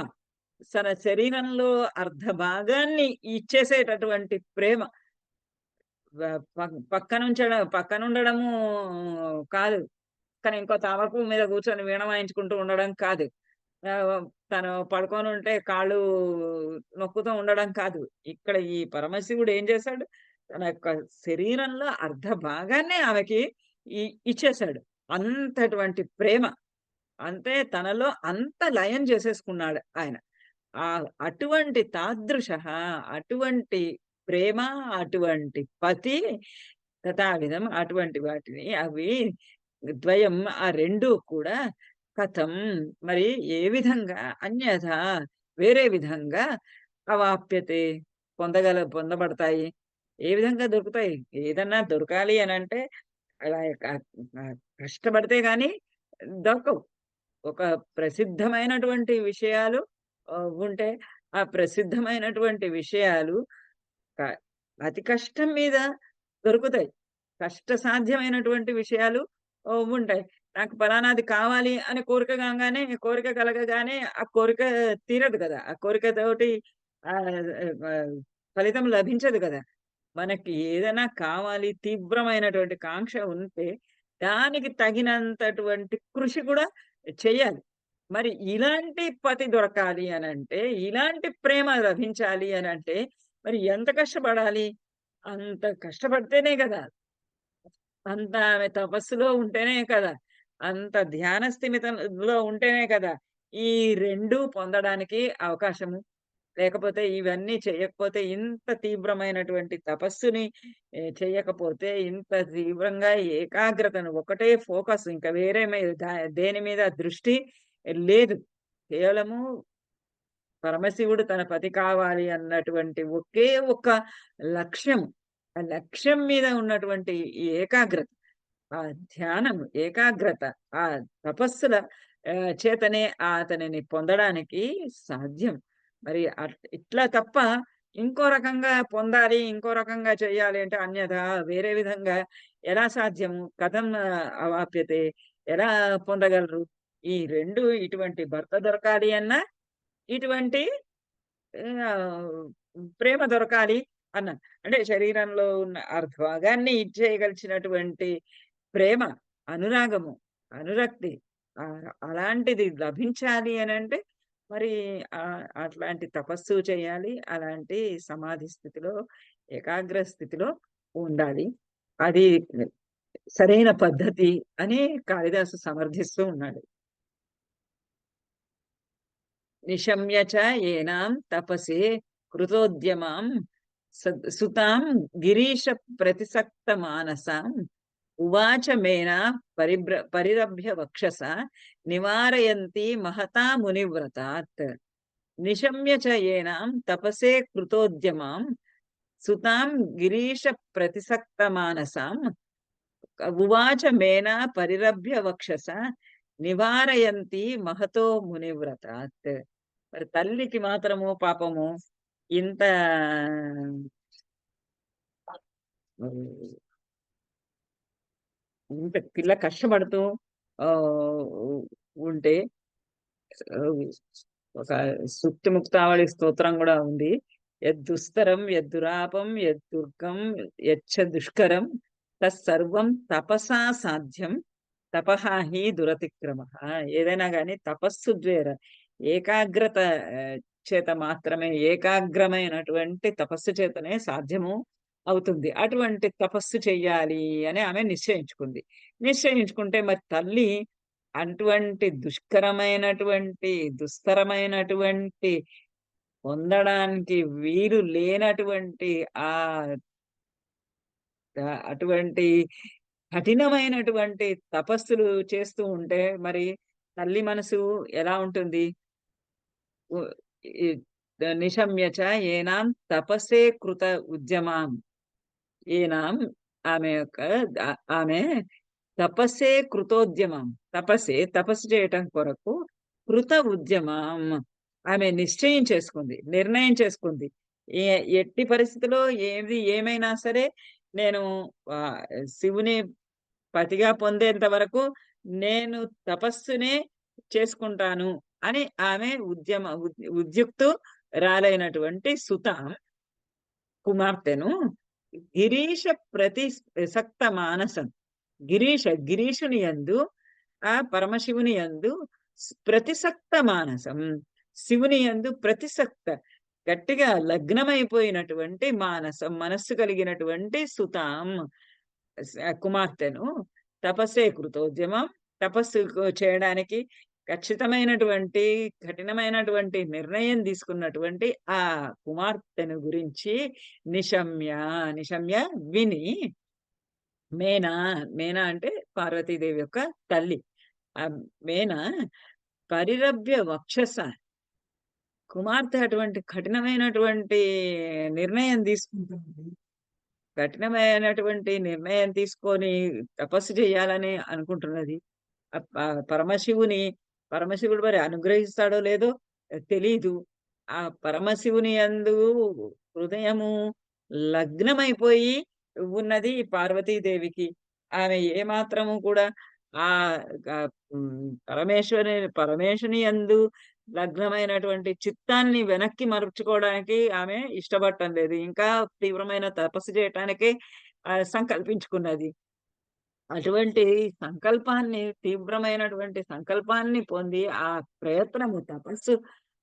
తన శరీరంలో అర్ధ భాగాన్ని ఇచ్చేసేటటువంటి ప్రేమ పక్కనుండడము కాదు. కానీ ఇంకో తమకు మీద కూర్చొని వీణ వాయించుకుంటూ ఉండడం కాదు. తను పడుకొనుంటే కాళ్ళు నొక్కుతూ ఉండడం కాదు. ఇక్కడ ఈ పరమశివుడు ఏం చేశాడు? తన యొక్క శరీరంలో అర్ధ భాగాన్నే ఆమెకి ఇచ్చేశాడు. అంతటువంటి ప్రేమ. అంటే తనలో అంత లయం చేసేసుకున్నాడు ఆయన. అటువంటి తాదృశః అటువంటి ప్రేమ, అటువంటి పతి తథావిధం అటువంటి వాటిని అవి ద్వయం ఆ 2 కూడా కథం మరి ఏ విధంగా అన్యథా వేరే విధంగా అవాప్యతే పొందబడతాయి. ఏ విధంగా దొరుకుతాయి? ఏదన్నా దొరకాలి అనంటే అలా కష్టపడితే గాని దొరకవు. ఒక ప్రసిద్ధమైనటువంటి విషయాలు ఉంటే ఆ ప్రసిద్ధమైనటువంటి విషయాలు క అతి కష్టం మీద దొరుకుతాయి. కష్టసాధ్యమైనటువంటి విషయాలు ఉంటాయి. నాకు పలానాది కావాలి అని కోరిక కలగగానే ఆ కోరిక తీరదు కదా! ఆ కోరికతోటి ఆహ్, ఆహ్, ఫలితం లభించదు కదా! మనకి ఏదైనా కావాలి తీవ్రమైనటువంటి కాంక్ష ఉంటే దానికి తగినంతటువంటి కృషి కూడా చెయ్యాలి. మరి ఇలాంటి పతి దొరకాలి అనంటే, ఇలాంటి ప్రేమ లభించాలి అనంటే, మరి ఎంత కష్టపడాలి? అంత కష్టపడితేనే గదా! అంత ఆమె తపస్సులో ఉంటేనే కదా! అంత ధ్యాన స్థిమితంలో ఉంటేనే కదా! ఈ 2 పొందడానికి అవకాశము. లేకపోతే ఇవన్నీ చేయకపోతే ఇంత తీవ్రమైనటువంటి తపస్సుని చేయకపోతే ఇంత తీవ్రంగా ఏకాగ్రతను ఒకటే ఫోకస్ ఇంకా వేరే మీద దేని మీద దృష్టి లేదు. కేవలము పరమశివుడు తన పతి కావాలి అన్నటువంటి ఒకే ఒక్క లక్ష్యం. ఆ లక్ష్యం మీద ఉన్నటువంటి ఈ ఏకాగ్రత. ఆ ధ్యానం, ఏకాగ్రత, ఆ తపస్సుల చేతనే అతనిని పొందడానికి సాధ్యం. మరి ఇట్లా తప్ప ఇంకో రకంగా పొందాలి, ఇంకో రకంగా చేయాలి అంటే అన్యథా వేరే విధంగా ఎలా సాధ్యము? కథం అవాప్యతే? ఎలా పొందగలరు? ఈ 2 ఇటువంటి భర్త దొరకాలి అన్నా, ఇటువంటి ఆహ్, ప్రేమ దొరకాలి అన్నాను. అంటే శరీరంలో ఉన్న అర్ధభాగాన్ని ఇచ్చేయగలిచినటువంటి ప్రేమ, అనురాగము, అనురక్తి అలాంటిది లభించాలి అనంటే మరి అట్లాంటి తపస్సు చేయాలి. అలాంటి సమాధి స్థితిలో, ఏకాగ్ర స్థితిలో ఉండాలి. అది సరైన పద్ధతి అని కాళిదాసు సమర్థిస్తూ ఉన్నాడు. నిశమ్య చ ఏనాం తపసే కృతోద్యమాం సుతాం గిరీశ ప్రతిసక్త మానసాం ఉవాచ మేనా పరిరభ్య వక్షస నివారయంతి మహతా మునివ్రతాత్ నిశమ్య చ ఏనాం తపసే కృతోద్యమాం సుతాం గిరీశ ప్రతిసక్త మానసాం ఉవాచ మేనా పరిరభ్య వక్షస నివారయంతి మహతో మునివ్రతాత్. మరి తల్లికి మాత్రము పాపము ఇంత ఇంత పిల్ల కష్టపడుతూ ఆహ్, ఉంటే ఆహ్, ఒక సూక్తి ముక్తావళి స్తోత్రం గూడా ఉంది. యద్దుస్తరం యద్దురాపం యద్దుర్గం యచ్చ దుష్కరం తస్సర్వం తపసా సాధ్యం తపః హి దురతిక్రమః. ఏదైనా గాని తపస్సు ద్వారా ఏకాగ్రత చేత మాత్రమే ఏకాగ్రమైనటువంటి తపస్సు చేతనే సాధ్యము అవుతుంది. అటువంటి తపస్సు చెయ్యాలి అని ఆమె నిశ్చయించుకుంది. నిశ్చయించుకుంటే మరి తల్లి అటువంటి దుష్కరమైనటువంటి, దుస్తరమైనటువంటి పొందడానికి వీలు లేనటువంటి ఆహ్, అటువంటి కఠినమైనటువంటి తపస్సులు చేస్తూ ఉంటే మరి తల్లి మనసు ఎలా ఉంటుంది? ఉ ఈ నిశమ్య చ ఏనాం తపసే కృత ఉద్యమాం. ఏనాం ఆమె యొక్క ఆమె తపస్సే కృతోద్యమం. తపస్సు చేయటం కొరకు కృత ఉద్యమం. ఆమె నిశ్చయం చేసుకుంది. నిర్ణయం చేసుకుంది. ఎ ఎట్టి పరిస్థితిలో ఏమైనా సరే నేను ఆహ్, శివుని పతిగా పొందేంత వరకు నేను తపస్సునే చేసుకుంటాను అని ఆమె ఉద్యుక్తురాలైనటువంటి సుత కుమార్తెను గిరీశ ప్రతిసక్త మానసం. గిరీషుని యందు ఆ పరమశివుని యందు ప్రతిసక్త మానసం. శివుని యందు ప్రతిసక్త గట్టిగా లగ్నమైపోయినటువంటి మానసం మనస్సు కలిగినటువంటి సుతాం కుమార్తెను తపస్సే కృతోద్యమం తపస్సు చేయడానికి ఖచ్చితమైనటువంటి కఠినమైనటువంటి నిర్ణయం తీసుకున్నటువంటి ఆ కుమార్తెను గురించి నిశమ్య నిశమ్య విని మేనా మేనా అంటే పార్వతీదేవి యొక్క తల్లి. ఆ మేనా పరిరభ్య వక్షస కుమార్తె అటువంటి కఠినమైనటువంటి నిర్ణయం తీసుకుంటుంది. కఠినమైనటువంటి నిర్ణయం తీసుకొని తపస్సు చేయాలని అనుకుంటున్నది. పరమశివుని పరమశివుడు మరి అనుగ్రహిస్తాడో లేదో తెలీదు. ఆ పరమశివుని యందు హృదయము లగ్నమైపోయి ఉన్నది పార్వతీదేవికి. ఆమె ఏమాత్రము కూడా ఆహ్, పరమేశుని యందు లగ్నమైనటువంటి చిత్తాన్ని వెనక్కి మరల్చుకోవడానికి ఆమె ఇష్టపడటం లేదు. ఇంకా తీవ్రమైన తపస్సు చేయటానికే సంకల్పించుకున్నది. అటువంటి సంకల్పాన్ని తీవ్రమైనటువంటి సంకల్పాన్ని పొంది, ఆ ప్రయత్నము తపస్సు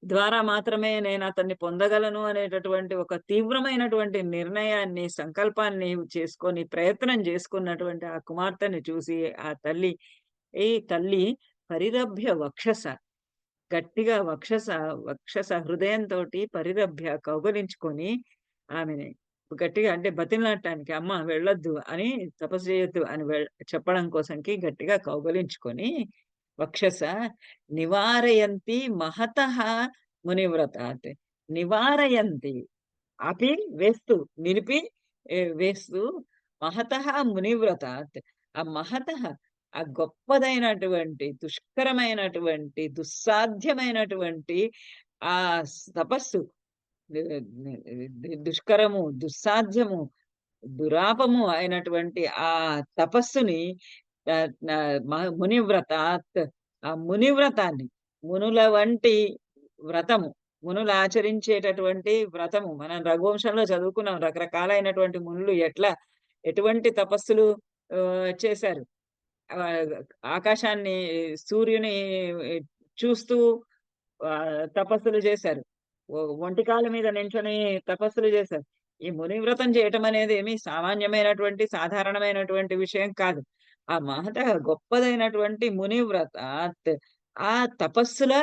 ద్వారా మాత్రమే నేనతన్ని పొందగలను అనేటటువంటి ఒక తీవ్రమైనటువంటి నిర్ణయాన్ని, సంకల్పాన్ని చేసుకొని, ప్రయత్నం చేసుకున్నటువంటి ఆ కుమార్తెని చూసి ఆ తల్లి, ఈ తల్లి పరిరభ్య వక్షస, గట్టిగా వక్షస హృదయంతోటి పరిరభ్య కౌగలించుకొని ఆమెని గట్టిగా అంటే బతిమలాడటానికి, "అమ్మ వెళ్ళొద్దు" అని, తపస్సు చేయొద్దు అని చెప్పడం కోసంకి గట్టిగా కౌగలించుకొని వక్షస నివారయంతి మహతః మునివ్రతాత్. నివారయంతి ఆపి వేస్తూ, నిలిపి వేస్తూ మహతః మునివ్రతాత్. ఆ మహతః ఆ గొప్పదైనటువంటి, దుష్కరమైనటువంటి, దుస్సాధ్యమైనటువంటి ఆ తపస్సు, దు దుష్కరము, దుస్సాధ్యము, దురాపము అయినటువంటి ఆ తపస్సుని ఆహ్, నా మునివ్రతాత్, ఆ మునివ్రతాన్ని, మునుల వంటి వ్రతము, మునులు ఆచరించేటటువంటి వ్రతము. మనం రఘువంశంలో చదువుకున్నాం. రకరకాలైనటువంటి మునులు ఎటువంటి తపస్సులు చేశారు. ఆహ్, ఆకాశాన్ని, సూర్యుని చూస్తూ తపస్సులు చేశారు. ఒంటి కాళ్ళ మీద నించొని తపస్సులు చేశారు. ఈ మునివ్రతం చేయటం అనేది ఏమి సామాన్యమైనటువంటి, సాధారణమైనటువంటి విషయం కాదు. ఆ గొప్పదైనటువంటి మునివ్రతాత్, ఆ తపస్సుల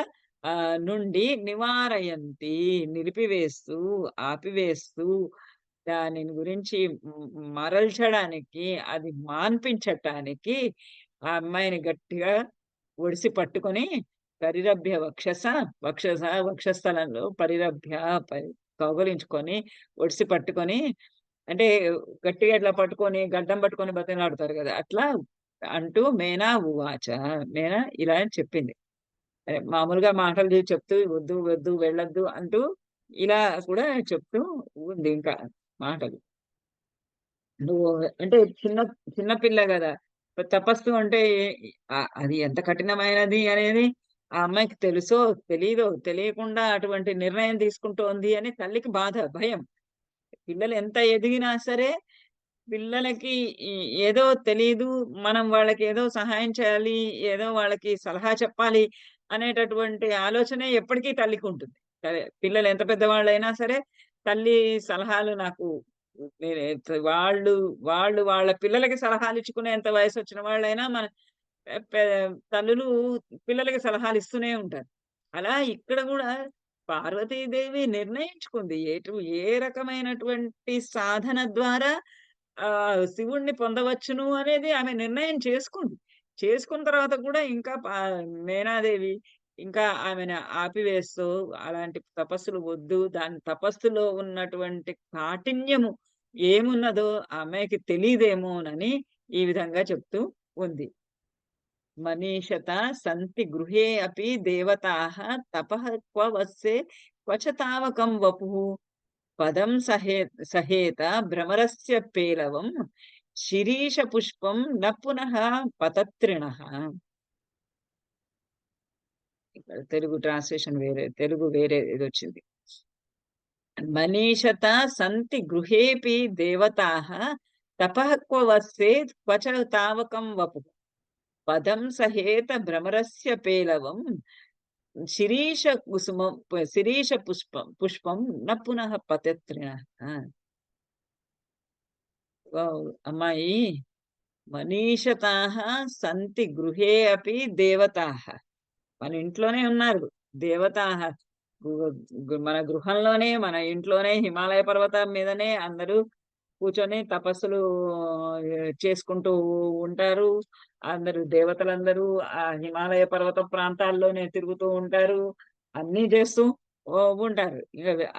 నుండి నివారయంతి, నిలిపివేస్తూ, ఆపివేస్తూ, దానిని గురించి మరల్చడానికి, అది మాన్పించటానికి ఆ అమ్మాయిని గట్టిగా ఒడిసి పట్టుకొని పరిరభ్య వక్షస్థలంలో పరిరభ్య, కౌగలించుకొని, ఒడిసి పట్టుకొని, అంటే గట్టిగా ఇట్లా పట్టుకొని, గడ్డం పట్టుకొని బతిమలాడతారు గదా! అట్లా అంటూ మేనా ఉవాచ, మేనా ఇలా చెప్పింది. మామూలుగా మాటలు చెప్తూ వద్దు, వద్దు, వెళ్ళొద్దు అంటూ ఇలా కూడా చెప్తూ ఉంది ఇంకా మాటలు. నువ్వు అంటే చిన్న పిల్ల గదా! తపస్సు అంటే అది ఎంత కఠినమైనది అనేది ఆ అమ్మాయికి తెలుసో, తెలీదో, తెలియకుండా అటువంటి నిర్ణయం తీసుకుంటోంది అని తల్లికి బాధ, భయం. పిల్లలు ఎంత ఎదిగినా సరే, పిల్లలకి ఈ ఏదో తెలీదు, మనం వాళ్ళకేదో సహాయం చేయాలి, ఏదో వాళ్ళకి సలహా చెప్పాలి అనేటటువంటి ఆలోచనే ఎప్పటికీ తల్లికుంటుంది. సరే, పిల్లలు ఎంత పెద్దవాళ్ళైనా సరే, తల్లి సలహాలు నాకు నేనే వాళ్ళు, వాళ్ళు వాళ్ళ పిల్లలకి సలహాలిచ్చుకునేంత వయసొచ్చిన వాళ్ళైనా మన పె తల్లులు పిల్లలకి సలహాలిస్తూనే ఉంటారు. అలా ఇక్కడ గూడా పార్వతీదేవి నిర్ణయించుకుంది. ఏ రకమైనటువంటి సాధన ద్వారా శివుడిని పొందవచ్చును అనేది ఆమె నిర్ణయం చేసుకుంది. చేసుకున్న తర్వాత కూడా ఇంకా మేనాదేవి ఇంకా ఆమెను ఆపివేస్తూ, అలాంటి తపస్సులు వద్దు, దాని తపస్సులో ఉన్నటువంటి కాఠిన్యము ఏమున్నదో ఆ అమ్మాయికి తెలీదేమోనని ఈ విధంగా చెప్తూ ఉంది. మనీషత సంతి గృహే అపి దేవతాః తపః క్వ వస్సే క్వ చ తావకం వపుః పదం సహేత భ్రమరస్య పేలవం శిరీష పుష్పం న పునః పతత్రిణః. ఇక్కడ తెలుగు ట్రాన్స్‌లేషన్ వేరే, తెలుగు వేరే ఇదొచ్చింది. మనీషత సంతి గృహేపి దేవతాః తపః క్వ వస్సే క్వ చ తావకం వపుః పదం సహేత భ్రమరస్య పేలవం శిరీష పుష్పం న పునః పతత్రిణః. వావ్! అమ్మాయి, మనీషతాః సంతి గృహే అపి దేవతాః. మన ఇంట్లోనే ఉన్నారు దేవతాః. గు మన గృహంలోనే, మన ఇంట్లోనే, హిమాలయ పర్వతం మీదనే అందరూ కూర్చొని తపస్సులు చేసుకుంటూ ఉంటారు. అందరూ దేవతలందరూ ఆ హిమాలయ పర్వత ప్రాంతాల్లోనే తిరుగుతూ ఉంటారు. అన్నీ చేస్తూ ఉంటారు.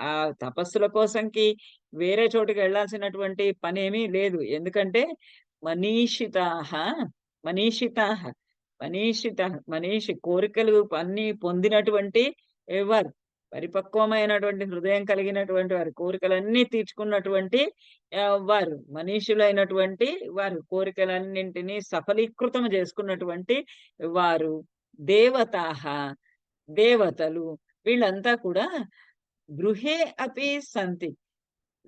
ఆ తపస్సుల కోసంకి వేరే చోటుకి వెళ్ళాల్సినటువంటి పనేమీ లేదు. ఎందుకంటే మనీషితాః, మనీషితాః, మనీషి కోరికలు అన్నీ పొందినటువంటి వారు. పరిపక్వమైనటువంటి హృదయం కలిగినటువంటి వారు. కోరికలన్నీ తీర్చుకున్నటువంటి వారు. మనీషులైనటువంటి వారు. కోరికలన్నింటినీ సఫలీకృతం చేసుకున్నటువంటి వారు. దేవతాః, దేవతలు, వీళ్ళంతా కూడా గృహే అపి సంతి.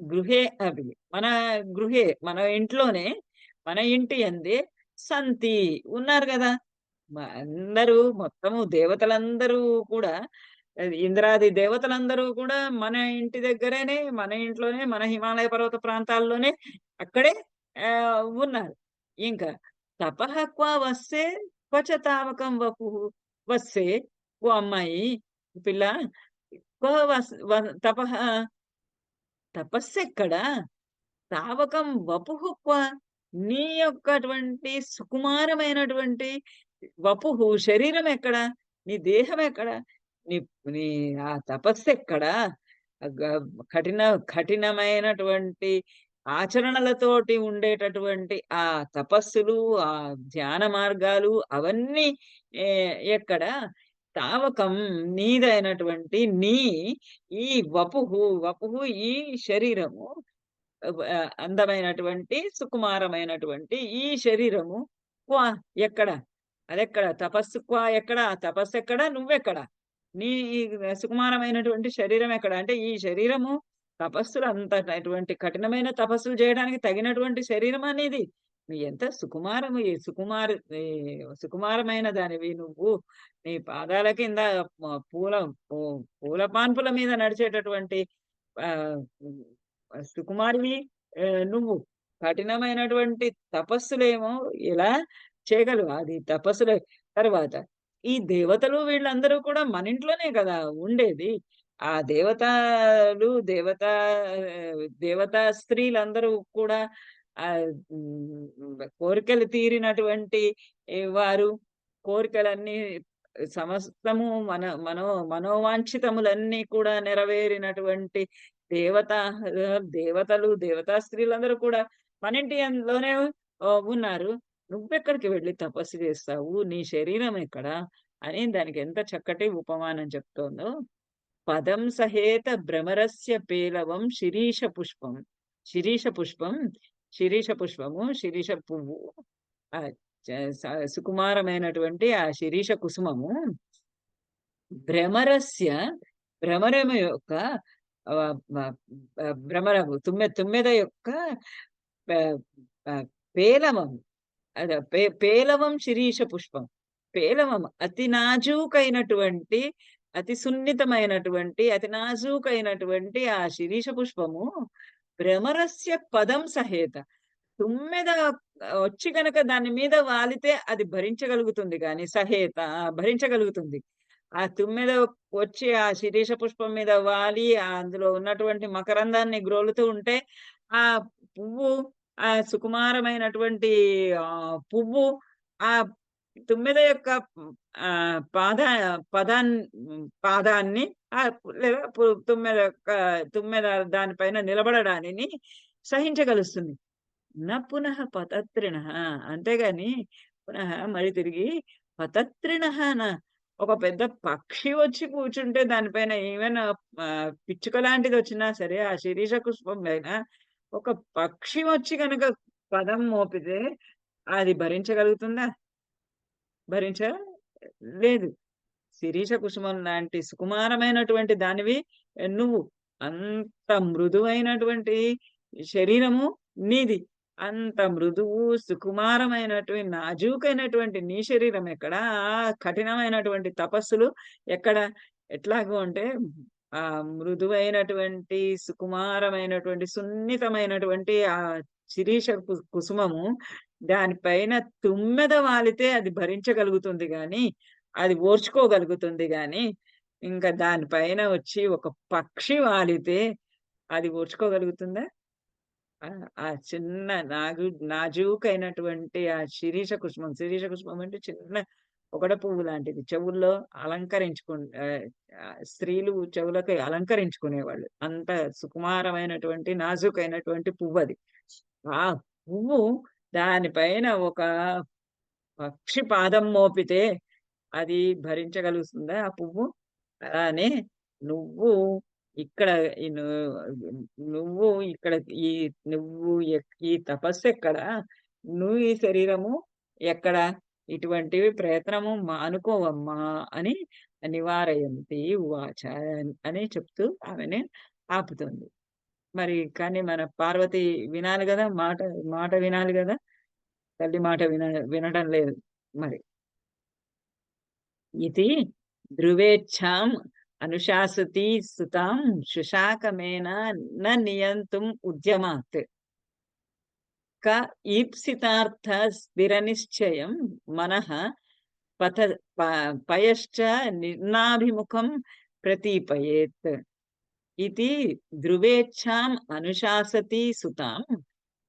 గృహే అపి మన గృహే, మన ఇంట్లోనే, మన ఇంటి యందే సంతి ఉన్నారు గదా! అందరూ మొత్తము దేవతలందరూ కూడా ఇంద్రాది దేవతలందరూ కూడా మన ఇంటి దగ్గరేనే, మన ఇంట్లోనే, మన హిమాలయ పర్వత ప్రాంతాల్లోనే అక్కడే ఉన్నారు. ఇంకా తపః క్వ వస్సే క్వచ తావకం వపుః వస్సే ఓ అమ్మాయి పిల్ల క్వ తపః తపస్సెక్కడ? తావకం వపుః క్వ? నీ యొక్కటువంటి సుకుమారమైనటువంటి వపుః శరీరం ఎక్కడ? నీ దేహం ఎక్కడ? నీ నీ ఆ తపస్సెక్కడ? గ కఠిన కఠినమైనటువంటి ఆచరణలతోటి ఉండేటటువంటి ఆ తపస్సులు, ఆ ధ్యాన మార్గాలు అవన్నీ ఎక్కడ? తావకం నీదైనటువంటి ఈ వపుః ఈ శరీరము అందమైనటువంటి, సుకుమారమైనటువంటి ఈ శరీరము క్వా ఎక్కడ? అదెక్కడ? తపస్సు క్వా ఎక్కడ? ఆ తపస్సెక్కడ? నువ్వెక్కడ? నీ ఈ సుకుమారమైనటువంటి శరీరం ఎక్కడ? అంటే ఈ శరీరము తపస్సులు అంతటటువంటి కఠినమైన తపస్సులు చేయడానికి తగినటువంటి శరీరమా నీది? నువ్వు ఎంత సుకుమారము ఈ సుకుమారమైన దానివి నువ్వు. నీ పాదాల కింద పూల పూ పూల పాన్పుల మీద నడిచేటటువంటి ఆహ్, సుకుమారివి నువ్వు. కఠినమైనటువంటి తపస్సులేమో ఎలా చేయగలవు? అది తపస్సులే. తర్వాత ఈ దేవతలు వీళ్ళందరూ కూడా మన ఇంట్లోనే కదా ఉండేది. ఆ దేవతలు దేవతా స్త్రీలందరూ కూడా కోరికలు తీరినటువంటి వారు. కోరికలన్నీ సమస్తము మనోవాంఛితములన్నీ కూడా నెరవేరినటువంటి దేవత దేవతలు, దేవతా స్త్రీలందరూ కూడా లోనే ఉన్నారు. నువ్వెక్కడికి వెళ్లి తపస్సు చేస్తావు? నీ శరీరం ఎక్కడ? అని దానికి ఎంత చక్కటి ఉపమానం చెప్తోందో. పదం సహేత భ్రమరస్య పేలవం శిరీష పుష్పం. శిరీష పుష్పం, శిరీష పుష్పము, శిరీష పువ్వు. ఆహ్, చ స సుకుమారమైనటువంటి ఆ శిరీష కుసుమము భ్రమరస్య భ్రమరము యొక్క ఆహ్, మ భ్రమరము తుమ్మెద యొక్క ప ప పేలవము. పేలవం శిరీష పుష్పం. పేలవం అతి నాజూకైనటువంటి, అతి సున్నితమైనటువంటి, అతి నాజూకైనటువంటి ఆ శిరీష పుష్పము భ్రమరస్య పదం సహేత. తుమ్మెద వచ్చి గనక దాని మీద వాలితే అది భరించగలుగుతుంది గానీ సహేత భరించగలుగుతుంది. ఆ తుమ్మెద వచ్చి ఆ శిరీష పుష్పం మీద వాలి అందులో ఉన్నటువంటి మకరందాన్ని గ్రోలుతూ ఉంటే, ఆ పువ్వు సుకుమారమైనటువంటి పువ్వు ఆ తుమ్మెద యొక్క పాదాన్ని లేదా తుమ్మెద దానిపైన నిలబడడానిని సహించగలుస్తుంది. పునః పతత్రిణః అంతేగాని మరి తిరిగి పతత్రిణః ఒక పెద్ద పక్షి వచ్చి కూర్చుంటే దానిపైన ఏమైనా పిచ్చుక లాంటిదొచ్చినా సరే, ఆ శిరీష పుష్పం పైన ఒక పక్షి వచ్చి గనక పదం మోపితే అది భరించగలుగుతుందా? లేదు. శిరీష కుసుమం లాంటి సుకుమారమైనటువంటి దానివి నువ్వు. అంత మృదువైనటువంటి శరీరము నీది. అంత మృదువు, సుకుమారమైనటువంటి, నాజూకైనటువంటి నీ శరీరం ఎక్కడ? కఠినమైనటువంటి తపస్సులు ఎక్కడ? ఎట్లాగు అంటే మృదువైనటువంటి, సుకుమారమైనటువంటి, సున్నితమైనటువంటి ఆ శిరీష కుసుమము దానిపైన తుమ్మెద వాలితే అది భరించగలుగుతుంది గానీ, అది ఓర్చుకోగలుగుతుంది గానీ, ఇంకా దాని పైన వచ్చి ఒక పక్షి వాలితే అది ఓర్చుకోగలుగుతుందా? ఆ చిన్న నాజూకైనటువంటి ఆ శిరీష కుసుమం అంటే చిన్న పొగడ పువ్వు లాంటిది. చెవుల్లో స్త్రీలు చెవులకి అలంకరించుకునేవాళ్ళు. అంత సుకుమారమైనటువంటి, నాజూకైనటువంటి పువ్వది. ఆ పువ్వు దాని పైన ఒక పక్షి పాదం మోపితే అది భరించగలుగుతుందా ఆ పువ్వు? అలానే నువ్వు ఇక్కడ ఈ ను నువ్వు ఇక్కడ ఈ నువ్వు ఈ తపస్సెక్కడ? నువ్వు ఈ శరీరము ఎక్కడ? ఇటువంటివి ప్రయత్నము మానుకోవమ్మా అని నివారయంతి ఉవాచ అని చెప్తూ ఆమెని ఆపుతుంది. మరి కానీ మన పార్వతి వినాలి గదా! మాట మాట వినాలి గదా! తల్లి మాట వినడం లేదు మరి. ఇది ధ్రువేచ్ఛాం అనుశాసతి సుతాం శుశాకమేన న నియంతుం ఉద్యమాత్. క ఈప్సితార్థ స్థిరనిశ్చయం మనః పథ ప పయశ్చ నిర్నాభిముఖం ప్రतीपयेत्. इति ध्रुवेच्छाम् अनुशासति सुतां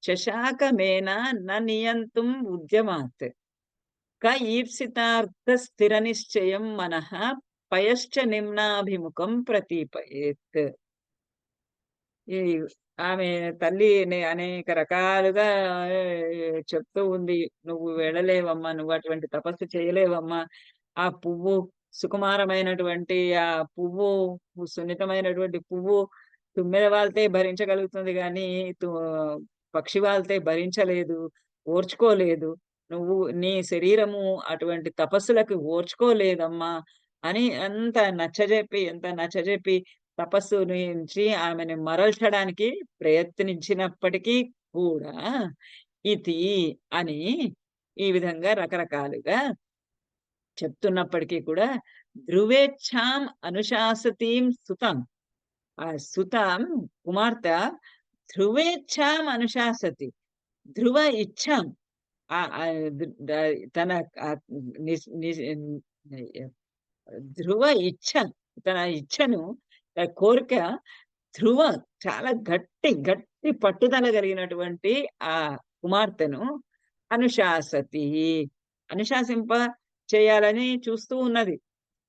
शशाकमेन न नियन्तुम् उद्यमात्. क ईप्सितार्थस्थिरनिश्चयं मनः पयश्च निम्नाभिमुखं प्रतीपयेत्. ఈ ఆమె తల్లి అనేక రకాలుగా చెప్తూ ఉంది. "నువ్వు వెళ్ళలేవమ్మా, నువ్వు అటువంటి తపస్సు చేయలేవమ్మా. ఆ పువ్వు సుకుమారమైనటువంటి ఆ పువ్వు, సున్నితమైనటువంటి పువ్వు తుమ్మెద వాలితే భరించగలుగుతుంది గానీ, తు పక్షి వాలితే భరించలేదు, ఓర్చుకోలేదు. నువ్వు నీ శరీరము అటువంటి తపస్సులకు ఓర్చుకోలేదమ్మా" అని ఎంత నచ్చజెప్పి తపస్సు నుంచి ఆమెని మరల్చడానికి ప్రయత్నించినప్పటికీ కూడా ఇతి అని ఈ విధంగా రకరకాలుగా చెప్తున్నప్పటికీ కూడా ధ్రువేచ్ఛాం అనుశాసతీం సుతాం. ఆ సుతాం కుమార్తె ధ్రువేచ్ఛాం అనుశాసతి. ధ్రువ ఇచ్ఛాం తన ధ్రువ ఇచ్ఛ, తన ఇచ్ఛను, కోరిక ధ్రువ చాలా గట్టి పట్టుదల కలిగినటువంటి ఆ కుమార్తెను అనుశాసతి, అనుశాసింప చేయాలని చూస్తూ ఉన్నది.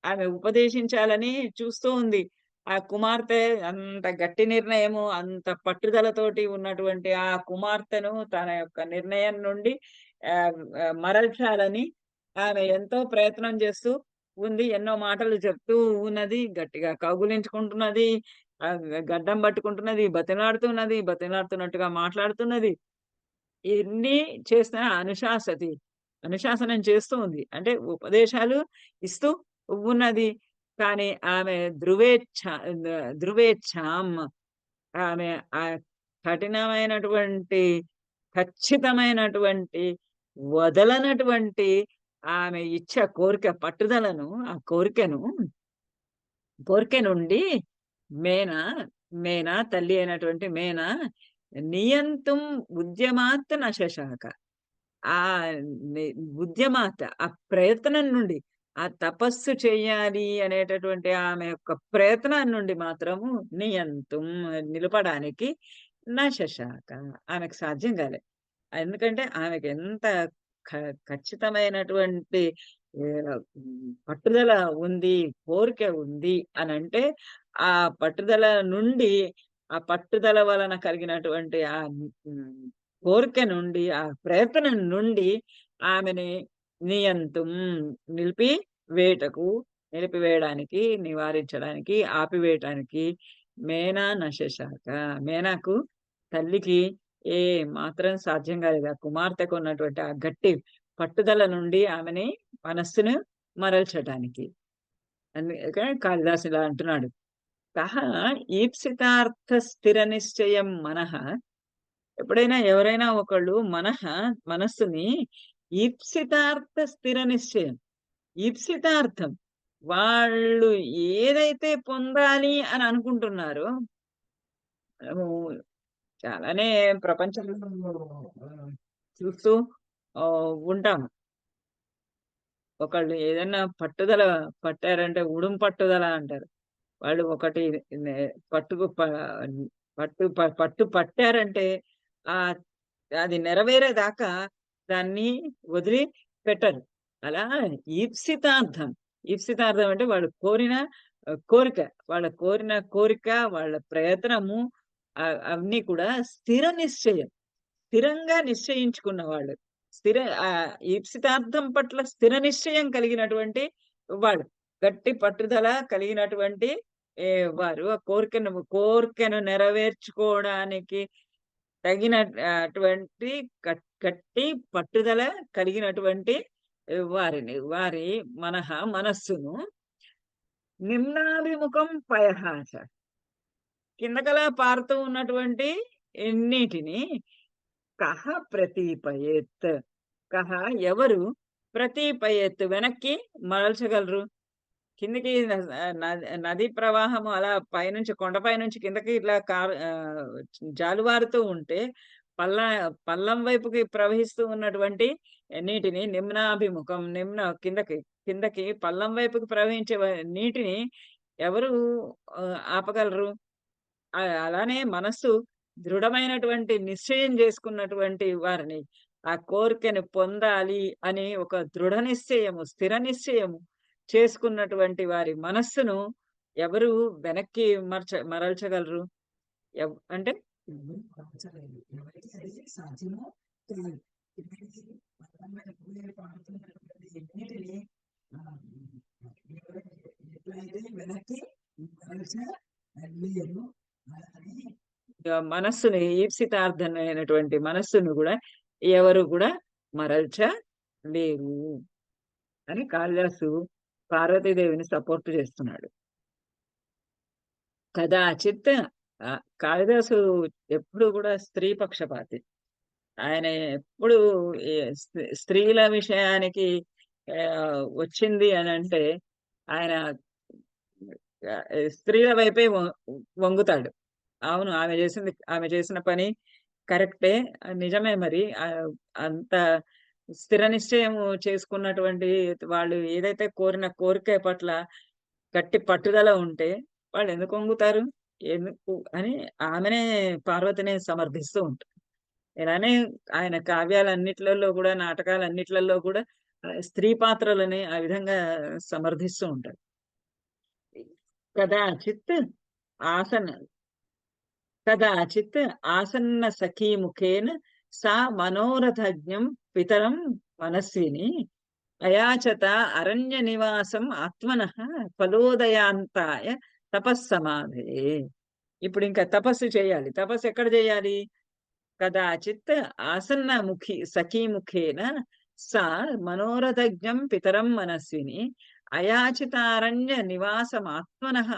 ఆమె ఉపదేశించాలని చూస్తూ ఉంది. ఆ కుమార్తె అంత గట్టి నిర్ణయము, అంత పట్టుదలతోటి ఉన్నటువంటి ఆ కుమార్తెను తన యొక్క నిర్ణయం నుండి మరల్చాలని ఆమె ఎంతో ప్రయత్నం చేస్తూ ఉంది. ఎన్నో మాటలు చెప్తూ ఉన్నది. గట్టిగా కౌగిలించుకుంటున్నది. గడ్డం పట్టుకుంటున్నది. బతిమలాడుతున్నట్టుగా మాట్లాడుతున్నది. ఎన్ని చేసినా అనుశాసతి, అనుశాసనం చేస్తూ ఉంది. అంటే ఉపదేశాలు ఇస్తూ ఉన్నది. కానీ ఆమె ధ్రువేచ్ఛాం, ఆమె ఆ కఠినమైనటువంటి, ఖచ్చితమైనటువంటి, వదలనటువంటి ఆమె కోరిక పట్టుదలను, ఆ కోరిక నుండి మేనా మేనా తల్లి అయినటువంటి మేనా నియంతుం ఉద్యమాత్ నశశాక. ఆ ఉద్యమాత, ఆ ప్రయత్నం నుండి, ఆ తపస్సు చెయ్యాలి అనేటటువంటి ఆమె యొక్క ప్రయత్నం నుండి మాత్రము నియంతుం నిలపడానికి నశశాక ఆమెకు సాధ్యం కాలే. ఎందుకంటే ఆమెకు ఎంత ఖచ్చితమైనటువంటి పట్టుదల ఉంది, కోరిక ఉంది అనంటే, ఆ పట్టుదల నుండి, ఆ పట్టుదల వలన కలిగినటువంటి ఆ కోరిక నుండి, ఆ ప్రయత్నం నుండి ఆమెని నియంతుం నిలిపివేయడానికి, నివారించడానికి, ఆపివేయటానికి మేనా నశశాక, మేనాకు తల్లికి ఏ మాత్రం సాధ్యం కాలేదు. ఆ కుమార్తెకు ఉన్నటువంటి ఆ గట్టి పట్టుదల నుండి ఆమెని, మనస్సును మరల్చటానికి. అందుకని కాళిదాసు ఇలా అంటున్నాడు. కహ ఈప్సితార్థ స్థిర నిశ్చయం మనః. ఎప్పుడైనా ఎవరైనా ఒకళ్ళు మనస్సుని ఈప్సితార్థ స్థిర నిశ్చయం, ఈప్సితార్థం, వాళ్ళు ఏదైతే పొందాలి అని అనుకుంటున్నారో, మనము చాలానే ప్రపంచంలో చూస్తూ ఉంటాము. ఒకళ్ళు ఏదన్నా పట్టుదల పట్టారంటే ఉడుం పట్టుదల అంటారు. వాళ్ళు ఒకటి నే పట్టుకు ప పట్టు ప పట్టు పట్టారంటే ఆహ్, అది నెరవేరేదాకా దాన్ని వదిలి పెట్టరు. అలా ఈప్సితార్థం. ఈప్సితార్థం అంటే వాళ్ళు కోరిన కోరిక. వాళ్ళ కోరిన కోరిక, వాళ్ళ ప్రయత్నము అన్నీ కూడా స్థిర నిశ్చయం. స్థిరంగా నిశ్చయించుకున్న వాళ్ళు. స్థిర ఈప్సితార్థం పట్ల స్థిర నిశ్చయం కలిగినటువంటి వాళ్ళు. గట్టి పట్టుదల కలిగినటువంటి వారు ఆ కోరికను నెరవేర్చుకోవడానికి తగిన అటువంటి గట్టి పట్టుదల కలిగినటువంటి వారి మనస్సును నిమ్నాభిముఖం పయః, కిందకలా పారుతూ ఉన్నటువంటి నీటిని కహ ప్రతీపయేత్. కహ ఎవరు ప్రతి పై ఎత్తు వెనక్కి మరల్చగలరు? కిందకి నదీ ప్రవాహము అలా పైనుంచి కొండపై నుంచి కిందకి ఇట్లా జాలువారుతూ ఉంటే పల్ల పల్లం వైపుకి ప్రవహిస్తూ ఉన్నటువంటి నీటిని నిమ్నాభిముఖం కిందకి కిందకి పల్లం వైపుకి ప్రవహించే నీటిని ఎవరు ఆపగలరు? అలానే మనస్సు దృఢమైనటువంటి నిశ్చయం చేసుకున్నటువంటి వారిని, ఆ కోరికను పొందాలి అని ఒక దృఢ నిశ్చయము, స్థిర నిశ్చయము చేసుకున్నటువంటి వారి మనస్సును ఎవరు వెనక్కి మరల్చగలరు? అంటే ఎవరు మార్చలేరు. ఎవరికి అది సాధ్యమో కాదు. ఇప్పటికీ మనమే పాడుతున్నటువంటి ఎన్నిటిని ఆహ్, ఎప్పుడైతే వెనక్కి మరల్చలేరు. అలానే మనస్సుని ఈప్సితార్థమైనటువంటి మనస్సును గూడా ఎవరు గూడా మరల్చలేరు అని కాళిదాసు పార్వతీదేవిని సపోర్ట్ చేస్తున్నాడు. కదాచిత్ కాళిదాసు ఎప్పుడు గూడా స్త్రీ పక్షపాతి. ఆయన ఎప్పుడు ఈ స్త్రీల విషయానికి వచ్చింది అనంటే ఆయన స్త్రీల వైపే వంగుతాడు. అవును. ఆమె చేసిన పని కరెక్టే. నిజమే మరి. అంత స్థిర నిశ్చయము చేసుకున్నటువంటి వాళ్ళు ఏదైతే కోరిన కోరిక పట్ల గట్టి పట్టుదల ఉంటే వాళ్ళెందుకు వంగుతారు? ఎందుకు అని ఆమెనే పార్వతినే సమర్థిస్తూ ఉంటారు. ఇలానే ఆయన కావ్యాలన్నిట్లలో గూడా, నాటకాలన్నిట్లలో గూడా స్త్రీ పాత్రలని ఆ విధంగా సమర్థిస్తూ ఉంటారు. కదాచిత్ ఆసన కదాచిత్ ఆసన్న సఖీముఖేన సా మనోరథజ్ఞం పితరం మనస్విని అయాచత అరణ్య నివాసం ఆత్మనః ఫలోదయాంతాయ తపస్సమాధయే. ఇప్పుడింక తపస్సు చేయాలి. తపస్సు ఎక్కడ చేయాలి? కదాచిత్ సఖీముఖేన సా మనోరథజ్ఞం పితరం మనస్విని అయాచితారణ్య నివాసమాత్మనః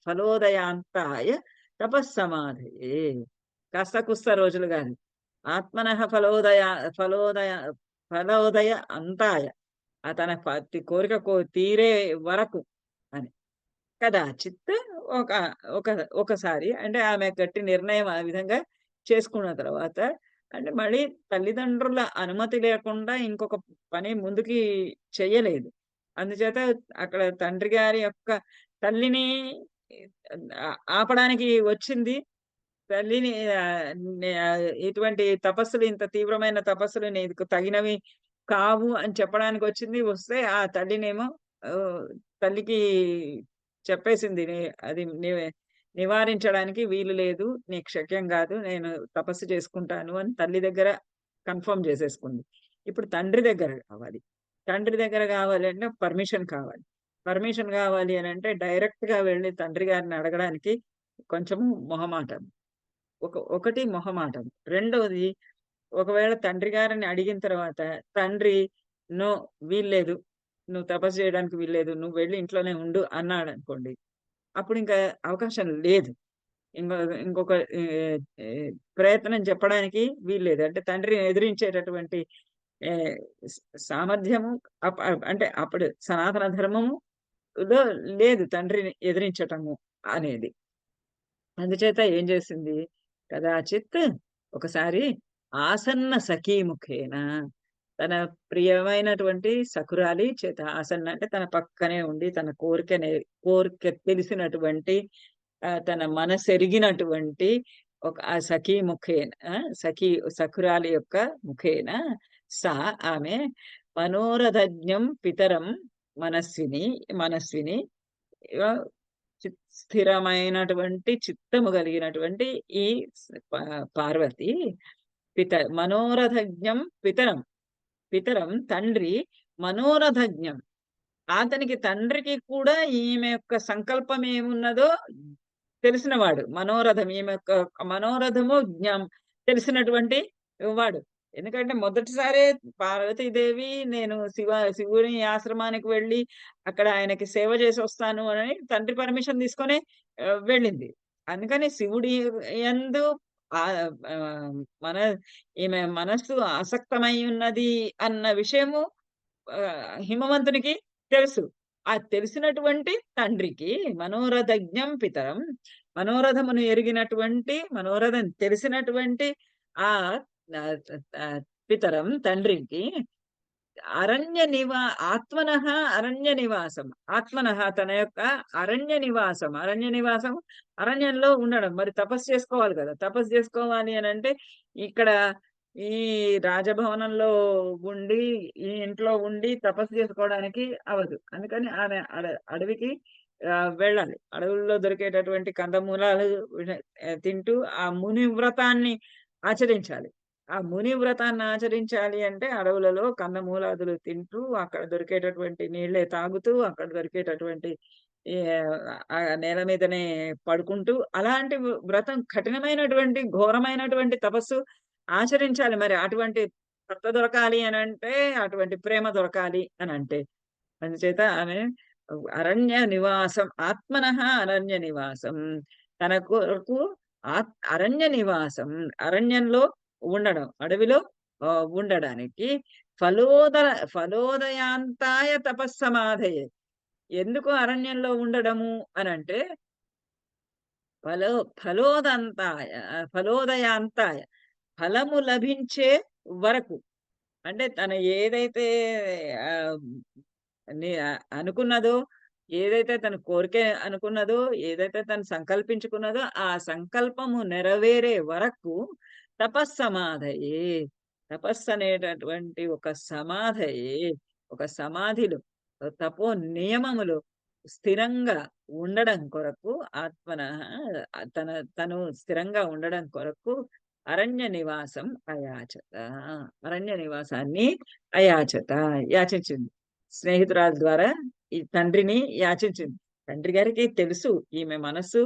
ఫలోదయాంతాయ తపస్సమాధయే. కాస్త కుస్త రోజులు గాని. ఆత్మనః ఫలోదయ ఫలోదయ అంతాయ. తన కోరిక తీరే వరకు అని. కదాచిత్ ఒక ఒక ఒకసారి అంటే ఆమె గట్టి నిర్ణయం ఆ విధంగా చేసుకున్న తర్వాత అంటే మళ్ళీ తల్లిదండ్రుల అనుమతి లేకుండా ఇంకొక పని ముందుకి చెయ్యలేదు. అందుచేత అక్కడ తండ్రి గారి యొక్క తల్లిని ఆపడానికి వచ్చింది. తల్లిని ఇటువంటి తపస్సులు ఇంత తీవ్రమైన తపస్సులు నీకు తగినవి కావు అని చెప్పడానికొచ్చింది. వస్తే ఆ తల్లినేమో తల్లికి చెప్పేసింది. అది నివారించడానికి వీలు లేదు. నీకు శక్యం గాదు. నేను తపస్సు చేసుకుంటాను అని తల్లి దగ్గర కన్ఫర్మ్ చేసేసుకుంది. ఇప్పుడు తండ్రి దగ్గర కావాలి. తండ్రి దగ్గర గావాలంటే పర్మిషన్ కావాలి. పర్మిషన్ గావాలి అనంటే డైరెక్ట్‌గా వెళ్లి తండ్రి గారిని అడగడానికి కొంచెము మొహమాటం. ఒకటి మొహమాటం. రెండోది ఒకవేళ తండ్రి గారిని అడిగిన తర్వాత తండ్రి "నో వీల్లేదు. నువ్వు తపస్సు చేయడానికి వీల్లేదు. నువ్వు వెళ్లి ఇంట్లోనే ఉండు" అన్నాడనుకోండి. అప్పుడింకా అవకాశం లేదు. ఇంగొ ఇంకొక ప్రయత్నం చెప్పడానికి వీల్లేదు. అంటే తండ్రిని ఎదిరించేటటువంటి ఆహ్, సామర్థ్యము అంటే అప్పుడు సనాతన ధర్మములో లేదు తండ్రిని ఎదిరించటము అనేది. అందుచేత ఏం చేసింది? కదాచిత్ ఒకసారి ఆసన్న సఖీముఖేన తన ప్రియమైనటువంటి సఖురాలి చేత ఆసన్న అంటే తన పక్కనే ఉండి తన కోరిక తెలిసినటువంటి తన మనసెరిగినటువంటి ఒక ఆ సఖీముఖేన సఖురాలి యొక్క ముఖేన ఆమె మనోరథజ్ఞం పితరం మనస్విని ఆహ్, స్థిరమైనటువంటి చిత్తము కలిగినటువంటి ఈ పార్వతి మనోరథజ్ఞం పితరం తండ్రి మనోరథజ్ఞం. అతనికి తండ్రికి కూడా ఈమె యొక్క సంకల్పం ఏమున్నదో తెలిసినవాడు. ఈమె యొక్క మనోరథము తెలిసినటువంటి వాడు. ఎందుకంటే మొదటిసారే పార్వతీదేవి నేను శివుని ఆశ్రమానికి వెళ్ళి అక్కడ ఆయనకి సేవ చేసొస్తాను అని తండ్రి పర్మిషన్ తీసుకొనే వెళ్ళింది. అందుకని శివుడి యందు ఆహ్, ఆహ్, మన ఈమె మనస్సు ఆసక్తమై ఉన్నది అన్న విషయము హిమవంతునికి తెలుసు. ఆ తెలిసినటువంటి తండ్రికి మనోరథజ్ఞం పితరం, మనోరథమును ఎరిగినటువంటి, మనోరథం తెలిసినటువంటి ఆహ్, ఆహ్, ఆహ్, పితరం తండ్రికి అరణ్య నివా ఆత్మనః అరణ్య నివాసం. ఆత్మనః తన యొక్క అరణ్య నివాసం. అరణ్య నివాసం అరణ్యంలో ఉండడం. మరి తపస్సు చేసుకోవాలి కదా! తపస్సు చేసుకోవాలి అనంటే ఇక్కడ ఈ రాజభవనంలో ఉండి, ఈ ఇంట్లో ఉండి తపస్సు చేసుకోవడానికి అవ్వదు. అందుకని అడవికి వెళ్ళాలి. అడవుల్లో దొరికేటటువంటి కందమూలాలు తింటూ ఆ ముని వ్రతాన్ని ఆచరించాలి. ఆ ముని వ్రతాన్ని ఆచరించాలి అంటే అడవులలో కందమూలాదులు తింటూ, అక్కడ దొరికేటటువంటి నీళ్ళే తాగుతూ, అక్కడ దొరికేటటువంటి ఈ ఆ నేల మీదనే పడుకుంటూ, అలాంటి వ్రతం కఠినమైనటువంటి, ఘోరమైనటువంటి తపస్సు ఆచరించాలి. మరి అటువంటి భర్త దొరకాలి అనంటే, అటువంటి ప్రేమ దొరకాలి అనంటే. అందుచేత ఆమె అరణ్య నివాసం ఆత్మనః అరణ్య నివాసం. తన కొరకు అరణ్య నివాసం అరణ్యంలో ఉండడం. అడవిలో ఉండడానికి ఫలోదయాంతాయ తపస్సమాధయే. ఎందుకు అరణ్యంలో ఉండడము అనంటే ఫలో ఫలోదంతాయ ఫలోదయాంతాయ ఫలము లభించే వరకు. అంటే తను ఏదైతే ఆహ్, అనుకున్నదో, ఏదైతే తన కోరిక అనుకున్నదో, ఏదైతే తను సంకల్పించుకున్నదో, ఆ సంకల్పము నెరవేరే వరకు తపస్సమాధయే. తపస్సనేటటువంటి ఒక సమాధయే, ఒక సమాధిలో తపో నియమములో స్థిరంగా ఉండడం కొరకు ఆత్మనః తన తను స్థిరంగా ఉండడం కొరకు అరణ్య నివాసం అయాచత. అరణ్య నివాసాన్ని అయాచత యాచించింది. స్నేహితురాలు ద్వారా ఈ తండ్రిని యాచించింది. తండ్రి గారికి తెలుసు ఈమె మనస్సు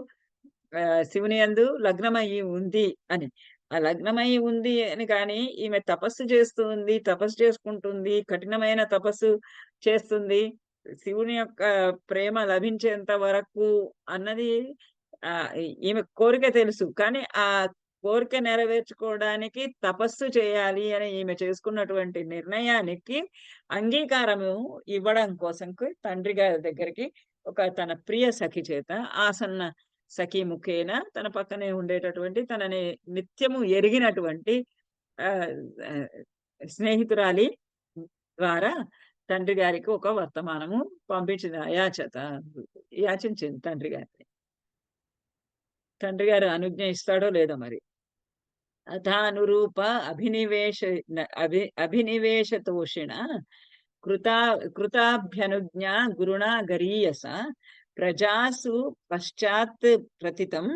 శివుని యందు లగ్నమయ్యి ఉంది అని. ఆ లగ్నమయ్యి ఉంది అని కానీ ఈమె తపస్సు చేస్తూ ఉంది, తపస్సు చేసుకుంటుంది, కఠినమైన తపస్సు చేస్తుంది. శివుని యొక్క ప్రేమ లభించేంత వరకు అన్నది ఈమె కోరిక తెలుసు. కానీ ఆ కోరిక నెరవేర్చుకోవడానికి తపస్సు చేయాలి అని ఈమె చేసుకున్నటువంటి నిర్ణయానికి అంగీకారము ఇవ్వడం కోసంకి తండ్రి గారి దగ్గరికి తన ప్రియ సఖి చేత ఆసన్న సఖీ ముఖేన తన పక్కనే ఉండేటటువంటి తనని నిత్యము ఎరిగినటువంటి ఆహ్, ఆహ్, స్నేహితురాలి ద్వారా తండ్రి గారికి ఒక వర్తమానము పంపించింది. యాచించింది తండ్రి గారిని. తండ్రి గారు అనుజ్ఞ ఇస్తాడో లేదో మరి. అథానురూప అభినివేశ అభినివేశతోషిణ కృతా కృతాభ్యనుజ్ఞా గురుణా గరీయస ప్రజాసు పశ్చాత్ ప్రతితం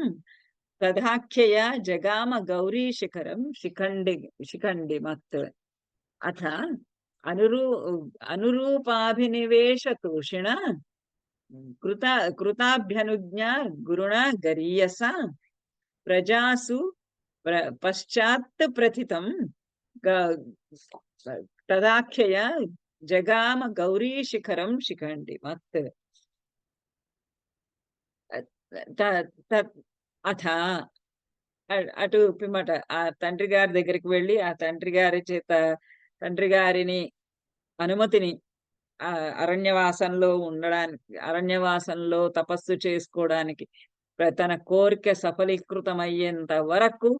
తదాఖ్యయ జగామ గౌరీ శిఖరం శిఖండిమత్. అథ అనురూ అనురూపాభినివేశతోషిణ కృత కృతాభ్యనుజ్ఞా గురుణా గరీయస ప్రజాసు పశ్చాత్ ప్రథితం గ తదాఖ్యయ జగామ గౌరీ శిఖరం శిఖండిమత్. త తత్ అథ అటు పిమ్మట ఆ తండ్రి గారి దగ్గరికి వెళ్లి, ఆ తండ్రి గారి చేత తండ్రి గారిని అనుమతిని అరణ్యవాసంలో తపస్సు చేసుకోవడానికి తన కోరిక సఫలీకృతమయ్యేంత వరకు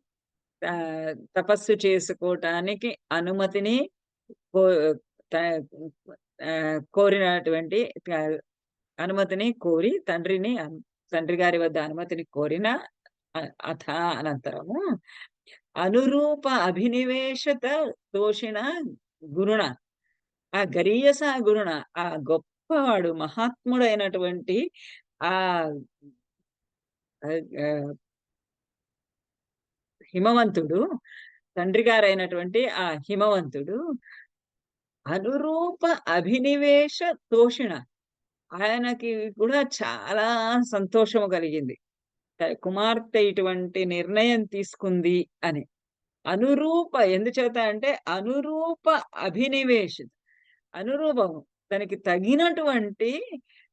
తపస్సు చేసుకోవటానికి అనుమతిని కో త కోరినటువంటి అనుమతిని కోరి తండ్రి గారి వద్ద అనుమతిని కోరిన అథ అనంతరము అనురూప అభినివేశత దోషిణ గురుణ ఆ గరీయస గురుణ ఆ గొప్పవాడు మహాత్ముడైనటువంటి ఆ హిమవంతుడు తండ్రి గారైనటువంటి ఆ హిమవంతుడు అనురూప అభినివేశ తోషిణ ఆయనకి కూడా చాలా సంతోషము కలిగింది. కుమార్తె ఇటువంటి నిర్ణయం తీసుకుంది అని. ఎందుచేత అంటే అనురూప అభినివేశిత. అనురూపము దానికి తగినటువంటి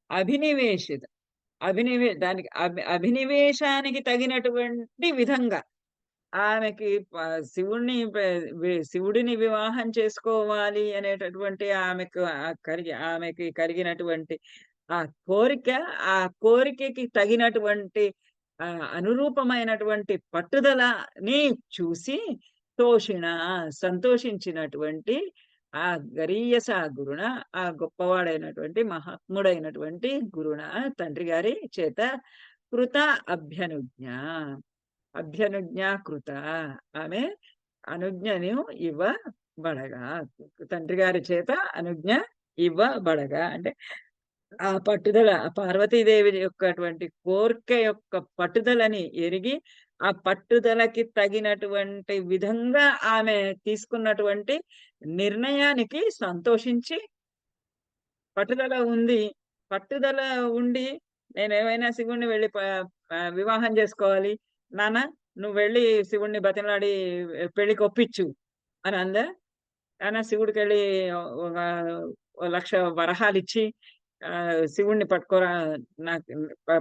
అభినివేశిత. దానికి అభినివేశానికి తగినటువంటి విధంగా ఆమెకి ప శివుడిని శివుడిని వివాహం చేసుకోవాలి అనేటటువంటి ఆమెకి కలిగినటువంటి ఆ కోరిక, ఆ కోరికకి తగినటువంటి అనురూపమైనటువంటి పట్టుదలని చూసి తోషిణ సంతోషించినటువంటి ఆ గరీయస గురుణ, ఆ గొప్పవాడైనటువంటి మహాత్ముడైనటువంటి గురుణ తండ్రి గారి చేత కృత అభ్యనుజ్ఞ. అభ్యనుజ్ఞ కృత. ఆమె అనుజ్ఞను ఇవ్వబడగా. తండ్రి గారి చేత అనుజ్ఞ ఇవ్వబడగా. అంటే ఆ పట్టుదల ఆ పార్వతీదేవి యొక్కటువంటి కోర్కె యొక్క పట్టుదలని ఎరిగి, ఆ పట్టుదలకి తగినటువంటి విధంగా ఆమె తీసుకున్నటువంటి నిర్ణయానికి సంతోషించి పట్టుదల ఉంది. పట్టుదల ఉండి నేనేమైనా శివుడిని వెళ్లి వివాహం జేసుకోవాలి. నాన్న నువ్వెళ్ళి శివుడిని బతిమలాడి పెళ్ళికి ఒప్పించు అని అందా? శివుడికెళ్ళి ఒక ఓ 1,00,000 వరహాలిచ్చి శివుడిని పట్టుకోరా నాకు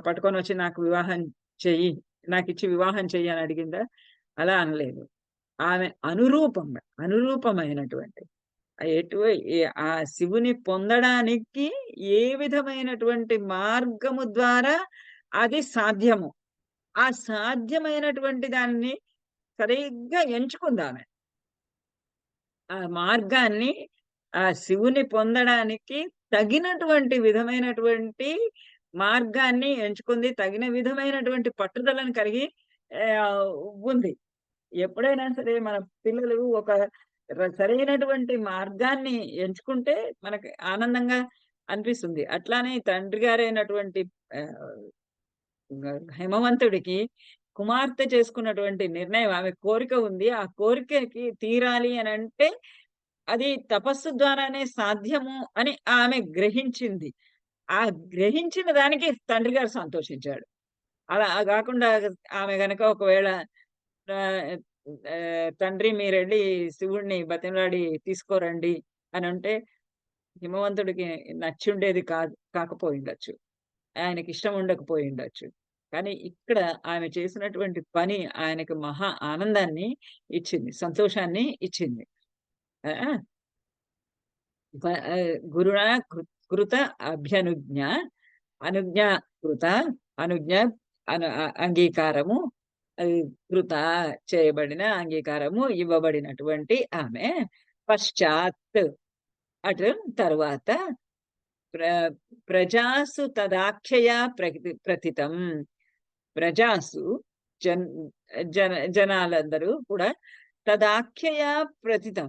పట్టుకొనొచ్చి నాకు వివాహం చెయ్యి. నాకిచ్చి వివాహం చెయ్యి అని అడిగిందా? అలా అనలేదు. ఆమె అనురూపమైనటువంటి ఎటు ఆ శివుని పొందడానికి ఏ విధమైనటువంటి మార్గము ద్వారా అది సాధ్యము. ఆ సాధ్యమైనటువంటి దాన్ని సరిగ్గా ఎంచుకుందామె. ఆ మార్గాన్ని ఆ శివుని పొందడానికి తగినటువంటి విధమైనటువంటి మార్గాన్ని ఎంచుకుంది. తగిన విధమైనటువంటి పట్టుదలను కలిగి ఆహ్, ఉంది. ఎప్పుడైనా సరే మన పిల్లలు ఒక సరైనటువంటి మార్గాన్ని ఎంచుకుంటే మనకి ఆనందంగా అనిపిస్తుంది. అట్లానే తండ్రి గారైనటువంటి ఆహ్, హిమవంతుడికి కుమార్తె చేసుకున్నటువంటి నిర్ణయం ఆమె కోరిక ఉంది. ఆ కోరికకి తీరాలి అనంటే అది తపస్సు ద్వారానే సాధ్యము అని ఆమె గ్రహించింది. ఆ గ్రహించిన దానికి తండ్రి గారు సంతోషించాడు. అలా గాకుండా ఆమె గనక ఒకవేళ ఆహ్, తండ్రి మీరెళ్లి శివుడిని బతిమలాడి తీసుకొరండి అనంటే హిమవంతుడికి నచ్చుండేది కాకపోయుండొచ్చు. ఆయనకిష్టం ఉండకపోయుండొచ్చు. కానీ ఇక్కడ ఆమె చేసినటువంటి పని ఆయనకి మహా ఆనందాన్ని ఇచ్చింది. సంతోషాన్ని ఇచ్చింది. ఆ! గురుణా కృత అభ్యనుజ్ఞ, అనుజ్ఞ కృత, అనుజ్ఞ అంగీకారము కృత చేయబడిన అంగీకారము ఇవ్వబడినటువంటి ఆమె పశ్చాత్ అటు తరువాత ప్ర ప్రజాసు తదాఖ్యయా ప్రథితం. ప్రజాసు జన్ జనాలందరూ కూడా తదాఖ్యయా ప్రథితం.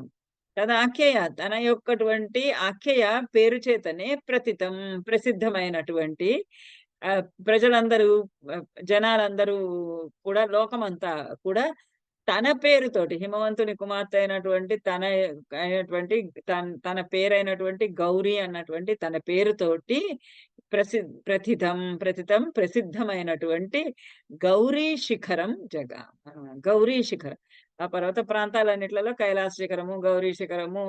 తదాఖ్యయ తన యొక్కటువంటి ఆఖ్యయ పేరు చేతనే ప్రథితం ప్రసిద్ధమైనటువంటి ప్రజలందరూ జనాలందరూ కూడా లోకమంతా కూడా తన పేరుతోటి హిమవంతుని కుమార్తె అయినటువంటి అయినటువంటి తన పేరైనటువంటి గౌరి అన్నటువంటి తన పేరుతోటి ప్రథితం ప్రసిద్ధమైనటువంటి గౌరీ శిఖరం గౌరీ శిఖరం. ఆ పర్వత ప్రాంతాలన్నిట్లలో కైలాస శిఖరము, గౌరీ శిఖరము,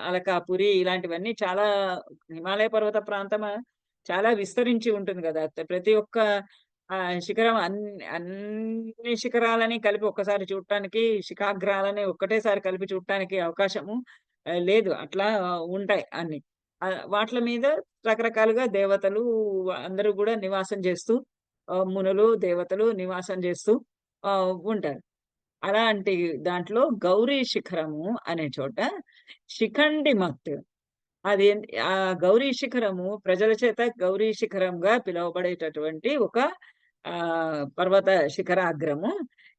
అలకాపురి ఇలాంటివన్నీ చాలా హిమాలయ పర్వత ప్రాంతం చాలా విస్తరించి ఉంటుంది గదా! ప్రతి ఒక్క శిఖరం అన్ని శిఖరాలని కలిపి ఒక్కసారి చూడటానికి, శిఖాగ్రాలని ఒక్కటేసారి కలిపి చూడటానికి అవకాశము లేదు. అట్లా ఉంటాయి అన్ని. వాట్ల మీద రకరకాలుగా దేవతలు అందరూ గూడా నివాసం జేస్తూ మునులు, దేవతలు నివాసం జేస్తూ ఉంటారు. అలాంటి దాంట్లో గౌరీ శిఖరము అనే చోట శిఖండి మత్ అది గౌరీ శిఖరము ప్రజల చేత గౌరీ శిఖరంగా పిలువబడేటటువంటి ఒక పర్వత శిఖరాగ్రము.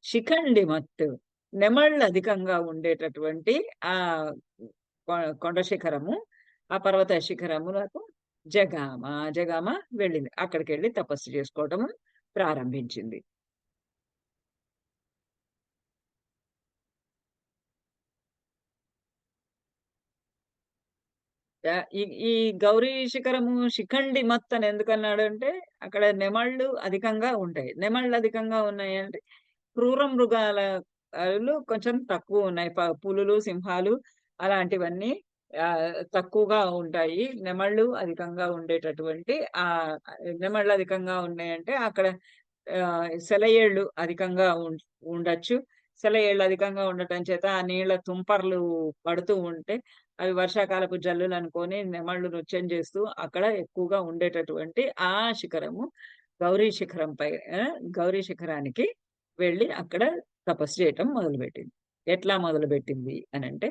శిఖండి మత్ నెమళ్ళు అధికంగా ఉండేటటువంటి ఆహ్, కొండ శిఖరము. ఆ పర్వత శిఖరములకు జగామ వెళ్ళింది. అక్కడికెళ్ళి తపస్సు చేసుకోవటం ప్రారంభించింది. ఈ ఈ గౌరీ శిఖరము శిఖండి మత్ అని ఎందుకన్నాడంటే, అక్కడ నెమళ్ళు అధికంగా ఉంటాయి. నెమళ్ళు అధికంగా ఉన్నాయంటే, క్రూర మృగాల కొంచెం తక్కువున్నాయి. పులులు, సింహాలు అలాంటివన్నీ తక్కువగా ఉంటాయి. నెమళ్ళు అధికంగా ఉండేటటువంటి నెమళ్ళు అధికంగా ఉన్నాయంటే, అక్కడ సెలయేళ్ళు అధికంగా ఉండొచ్చు. సెలయేళ్ళు అధికంగా ఉండటం చేత ఆ నీళ్ళ తుంపర్లు పడుతూ ఉంటే, అవి వర్షాకాలపు జల్లులనుకోని నెమళ్ళు నృత్యం చేస్తూ అక్కడ ఎక్కువగా ఉండేటటువంటి ఆ శిఖరము గౌరీ శిఖరంపై గౌరీ శిఖరానికి వెళ్ళి అక్కడ తపస్సు చేయటం మొదలుపెట్టింది. ఎట్లా మొదలుపెట్టింది అనంటే,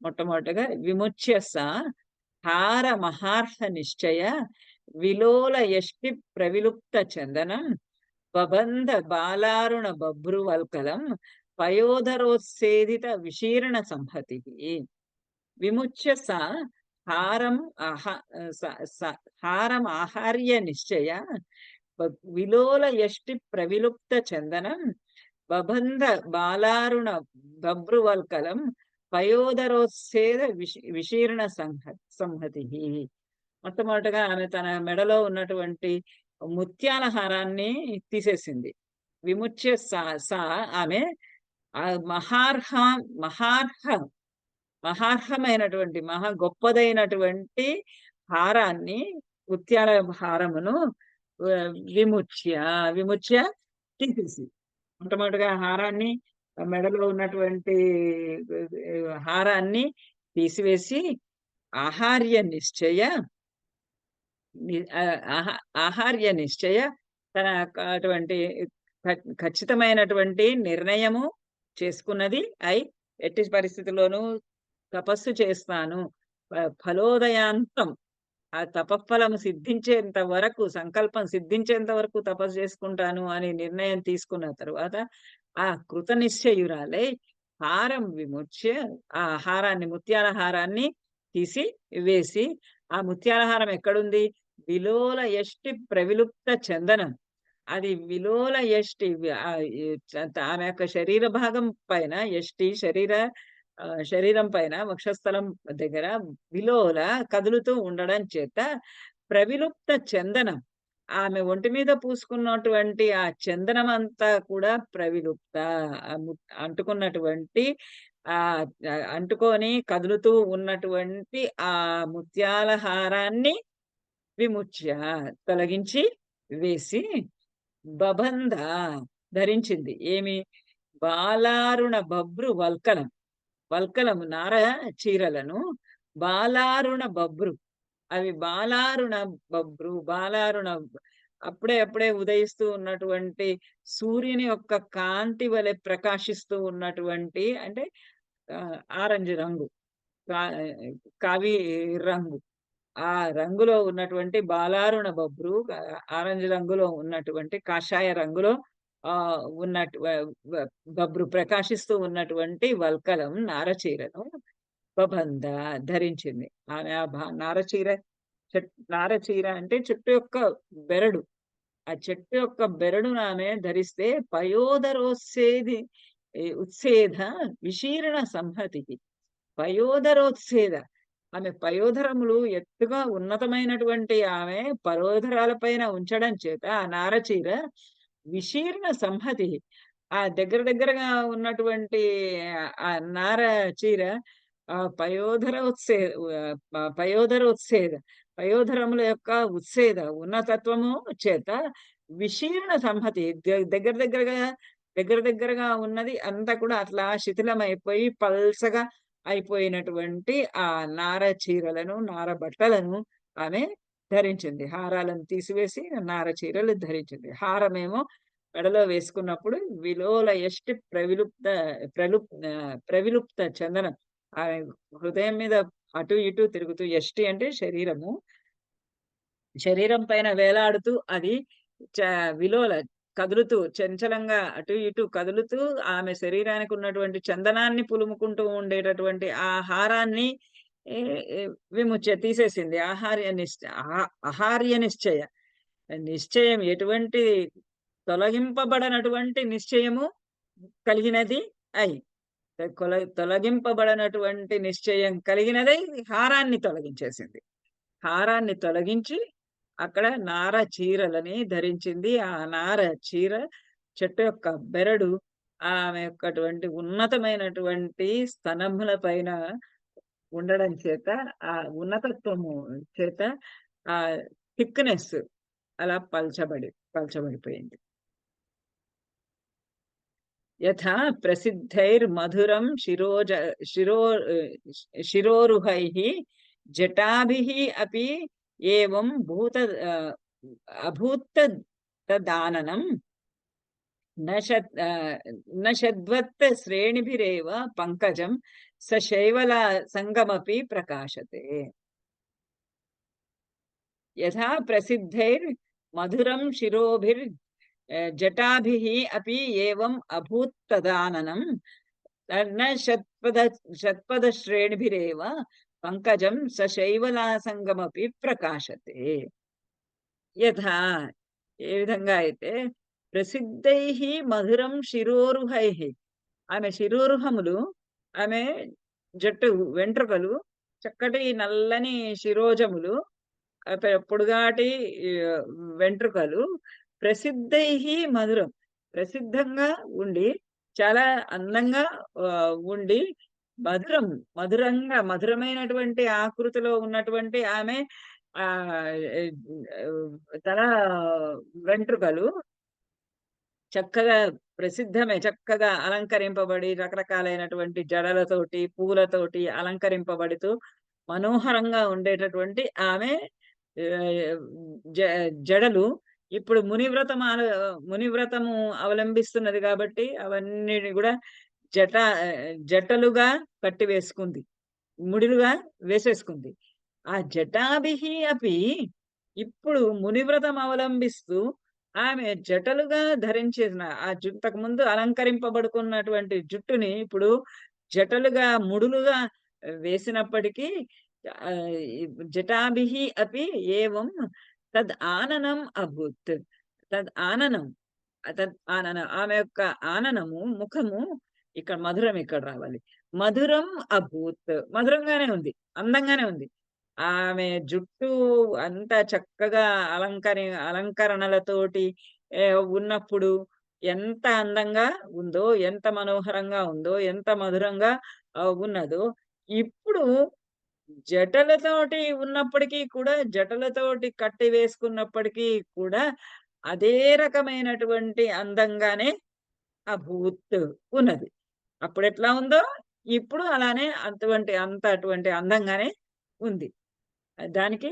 మొట్టమొదటగా విముచ్య సా హార మహార్హ నిశ్చయ విలోల యష్టి ప్రవిలుప్త చందనం బబంధ బాలారుణ బభ్రువల్కలం పయోధరోత్సేదిత విశీర్ణ సంహతిః. విముచ్య సా హారం ఆహ స స హారం ఆహార్య నిశ్చయ విలోల యష్టి ప్రవిలుప్త చందనం బబంధ బాలారుణ బభ్రువల్కలం పయోధరోత్సేద విశీర్ణ సంహతిః. మొట్టమొదటగా ఆమె తన మెడలో ఉన్నటువంటి ముత్యాల హారాన్ని తీసేసింది. విముచ్య సా సా ఆమె మహార్హ మహార్హ మహార్హమైనటువంటి మహా గొప్పదైనటువంటి హారాన్ని ముత్యాల హారమును విముచ్య విముచ్య తీసేసి మొట్టమొదటిగా హారాన్ని మెడలో ఉన్నటువంటి హారాన్ని తీసివేసి ఆహార్య నిశ్చయ ఆహార్య నిశ్చయ తన అటువంటి ఖచ్చితమైనటువంటి నిర్ణయము చేసుకున్నది. ఎట్టి పరిస్థితిలోనూ తపస్సు చేస్తాను, ఫలోదయాంతం ఆ తపఫలము సిద్ధించేంత వరకు, సంకల్పం సిద్ధించేంత వరకు తపస్సు చేసుకుంటాను అని నిర్ణయం తీసుకున్న తరువాత ఆ కృత నిశ్చయురాలై హారం విముచ్య ఆ హారాన్ని ముత్యాల హారాన్ని తీసి వేసి, ఆ ముత్యాల హారం ఎక్కడుంది? విలోల యష్టి ప్రవిలుప్త చందనం. అది విలోల యష్టి ఆమె యొక్క శరీర భాగం పైన యష్టి శరీరం పైన వక్షస్థలం దగ్గర విలోల కదులుతూ ఉండడం చేత ప్రవిలుప్త చందనం ఆమె ఒంటి మీద పూసుకున్నటువంటి ఆ చందనం అంతా కూడా ప్రవిలుప్త అంటుకున్నటువంటి ఆ అంటుకొని కదులుతూ ఉన్నటువంటి ఆ ముత్యాల హారాన్ని విముచ్య తొలగించి వేసి బబంధ ధరించింది. ఏమి? బాలారుణ బభ్రు వల్కలం. వల్కలము నార చీరలను బాలారుణ బభ్రు అవి బాలారుణ బభ్రు బాలారుణ అప్పుడే ఉదయిస్తూ ఉన్నటువంటి సూర్యుని యొక్క కాంతి వలె ప్రకాశిస్తూ ఉన్నటువంటి అంటే ఆరెంజ్ రంగు కావి రంగు ఆ రంగులో ఉన్నటువంటి బాలారుణ బభ్రు ఆరెంజ్ రంగులో ఉన్నటువంటి కాషాయ రంగులో ఉన్నటు బభ్రు ప్రకాశిస్తూ ఉన్నటువంటి వల్కలం నారచీరను బబంధ ధరించింది. ఆమె నారచీర అంటే చెట్టు యొక్క బెరడు. ఆ చెట్టు యొక్క బెరడును ఆమె ధరిస్తే పయోధరోత్సేది ఉత్సేద విశీర్ణ సంహతికి పయోధరోత్సేద ఆమె పయోధరములు ఎత్తుగా ఉన్నతమైనటువంటి ఆమె పరోధరాలపైన ఉంచడం చేత ఆ నారచీర విశీర్ణ సంహతి ఆ దగ్గరగా ఉన్నటువంటి ఆ నార చీర పయోధరోత్సేద పయోధరముల యొక్క ఉత్సేద ఉన్నతత్వము చేత విశీర్ణ సంహతి దగ్గరగా ఉన్నది అంతా కూడా అట్లా శిథిలమైపోయి పల్సగా అయిపోయినటువంటి ఆ నార చీరలను నార బట్టలను ఆమె ధరించింది. హారాలను తీసివేసి నార చీరలు ధరించింది. హారమేమో మెడలో వేసుకున్నప్పుడు విలోల యష్టి ప్రవిలుప్త చందనం ఆమె హృదయం మీద అటు ఇటు తిరుగుతూ యష్టి అంటే శరీరము. శరీరం పైన వేలాడుతూ అది విలోల కదులుతూ చంచలంగా అటు ఇటు కదులుతూ ఆమె శరీరానికి ఉన్నటువంటి చందనాన్ని పులుముకుంటూ ఉండేటటువంటి ఆ హారాన్ని విముచ్య తీసేసింది. ఆహార్య నిశ్చయ నిశ్చయం ఎటువంటి తొలగింపబడనటువంటి నిశ్చయము కలిగినది అయి తొలగింపబడనటువంటి నిశ్చయం కలిగినదై హారాన్ని తొలగించేసింది. హారాన్ని తొలగించి అక్కడ నార చీరలని ధరించింది. ఆ నార చీర చెట్టు యొక్క బెరడు ఆమె యొక్కటువంటి ఉన్నతమైనటువంటి స్తనముల పైన ఉండడం చేత ఆ ఉన్నతత్వము చేత ఆ థిక్నెస్ అలా పల్చబడిపోయింది. యథా ప్రసిద్ధైర్మధురం శిరో శిరోరుహైః జటాభిః అపి ఏవం అభూత్తదాననం న షద్వత్ శ్రేణిభిరేవ పంకజం సశైవల సంగమపి ప్రకాశతే. యథా ప్రసిద్ధైర్ మధురం శిరోభిర్ జటాభిః అపి ఏవం అభూత్ తదాననం న షట్పదశ్రేణిభిరేవ పంకజం సశైవలాసంగమపి ప్రకాశతే. యథా ఏ విధంగా అయితే ప్రసిద్ధైః మధురం శిరోరుహైః, ఆమె శిరోరుహములు, ఆమె జట్టు వెంట్రుకలు, చక్కటి నల్లని శిరోజములు, పొడుగాటి వెంట్రుకలు, ప్రసిద్ధైః మధురం, ప్రసిద్ధంగా ఉండి చాలా అందంగా ఉండి మధురం, మధురంగా మధురమైనటువంటి ఆకృతిలో ఉన్నటువంటి ఆమె ఆ తల వెంట్రుకలు చక్కగా ప్రసిద్ధమే, చక్కగా అలంకరింపబడి రకరకాలైనటువంటి జడలతోటి పూలతోటి అలంకరింపబడుతూ మనోహరంగా ఉండేటటువంటి ఆమె జడలు ఇప్పుడు మునివ్రతము అవలంబిస్తున్నది కాబట్టి అవన్నీ కూడా జటలుగా కట్టి వేసుకుంది, ముడిలుగా వేసేసుకుంది. ఆ జటాభిహి అపి, ఇప్పుడు మునివ్రతం అవలంబిస్తూ ఆమె జటలుగా ధరించేసిన ఆ జుట్టుకు ముందు అలంకరింపబడుకున్నటువంటి జుట్టుని ఇప్పుడు జటలుగా ముడులుగా వేసినప్పటికీ జటాభిహి అపి ఏవం తద్ ఆననం అభూత్. తద్ ఆననం, ఆమె యొక్క ఆననము ముఖము, ఇక్కడ మధురం ఇక్కడ రావాలి, మధురం అభూత్, మధురంగానే ఉంది, అందంగానే ఉంది. ఆమె జుట్టు అంతా చక్కగా అలంకరణలతోటి ఉన్నప్పుడు ఎంత అందంగా ఉందో, ఎంత మనోహరంగా ఉందో, ఎంత మధురంగా ఉన్నదో, ఇప్పుడు జటలతోటి ఉన్నప్పటికీ కూడా, జటలతోటి కట్టి వేసుకున్నప్పటికీ కూడా అదే రకమైనటువంటి అందంగానే అభూత్ ఉన్నది. అప్పుడెట్లా ఉందో ఇప్పుడు అలానే అటువంటి అందంగానే ఉంది. దానికి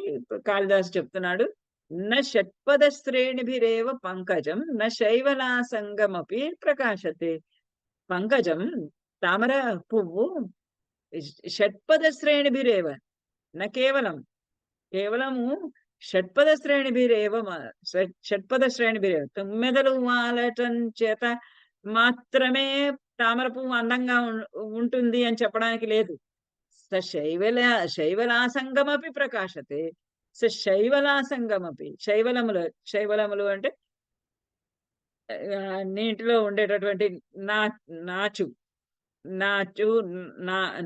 కాళిదాసు చెప్తున్నాడు, న షట్పద శ్రేణిభిరేవ పంకజం న శైవలాసంగమపి ప్రకాశతే. పంకజం, తామర పువ్వు, షట్పద శ్రేణిభిరేవ, న కేవలము షట్పద శ్రేణిభిరేవ, షట్పద శ్రేణిభిరేవ, తొమ్మిదలు వాలటం చేత మాత్రమే తామర పువ్వు అందంగా ఉంటుంది అని చెప్పడానికి లేదు. శైవలాసంగమపి ప్రకాశతే. శైవలాసంగమపి, శైవలములు అంటే నీటిలో ఉండేటటువంటి నాచు, నాచు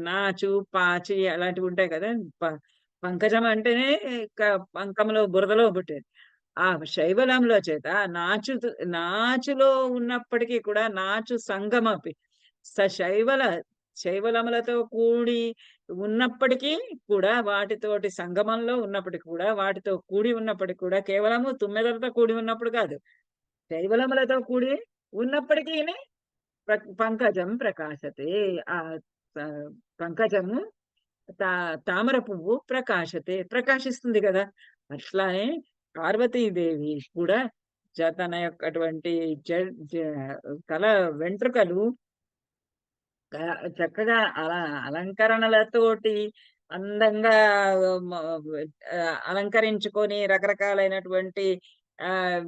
నాచు పాచి అలాంటివి ఉంటాయి కదా. పంకజం అంటేనే పంకములో బురదలో పుట్టేది. ఆ శైవలంలో చేత నాచులో ఉన్నప్పటికీ కూడా నాచు సంగమపి శైవలములతో కూడి ఉన్నప్పటికీ కూడా, వాటితోటి సంగమంలో ఉన్నప్పటికీ కూడా, వాటితో కూడి ఉన్నప్పటికీ కూడా, కేవలము తుమ్మెదలతో కూడి ఉన్నప్పుడు కాదు, శైవలములతో కూడి ఉన్నప్పటికీ పంకజం ప్రకాశతే. ఆ పంకజము, తామర పువ్వు ప్రకాశతే, ప్రకాశిస్తుంది కదా. అట్లానే పార్వతీదేవి కూడా తన యొక్కటువంటి తల వెంట్రుకలు చక్కగా అలంకరణలతోటి అందంగా అలంకరించుకొని రకరకాలైనటువంటి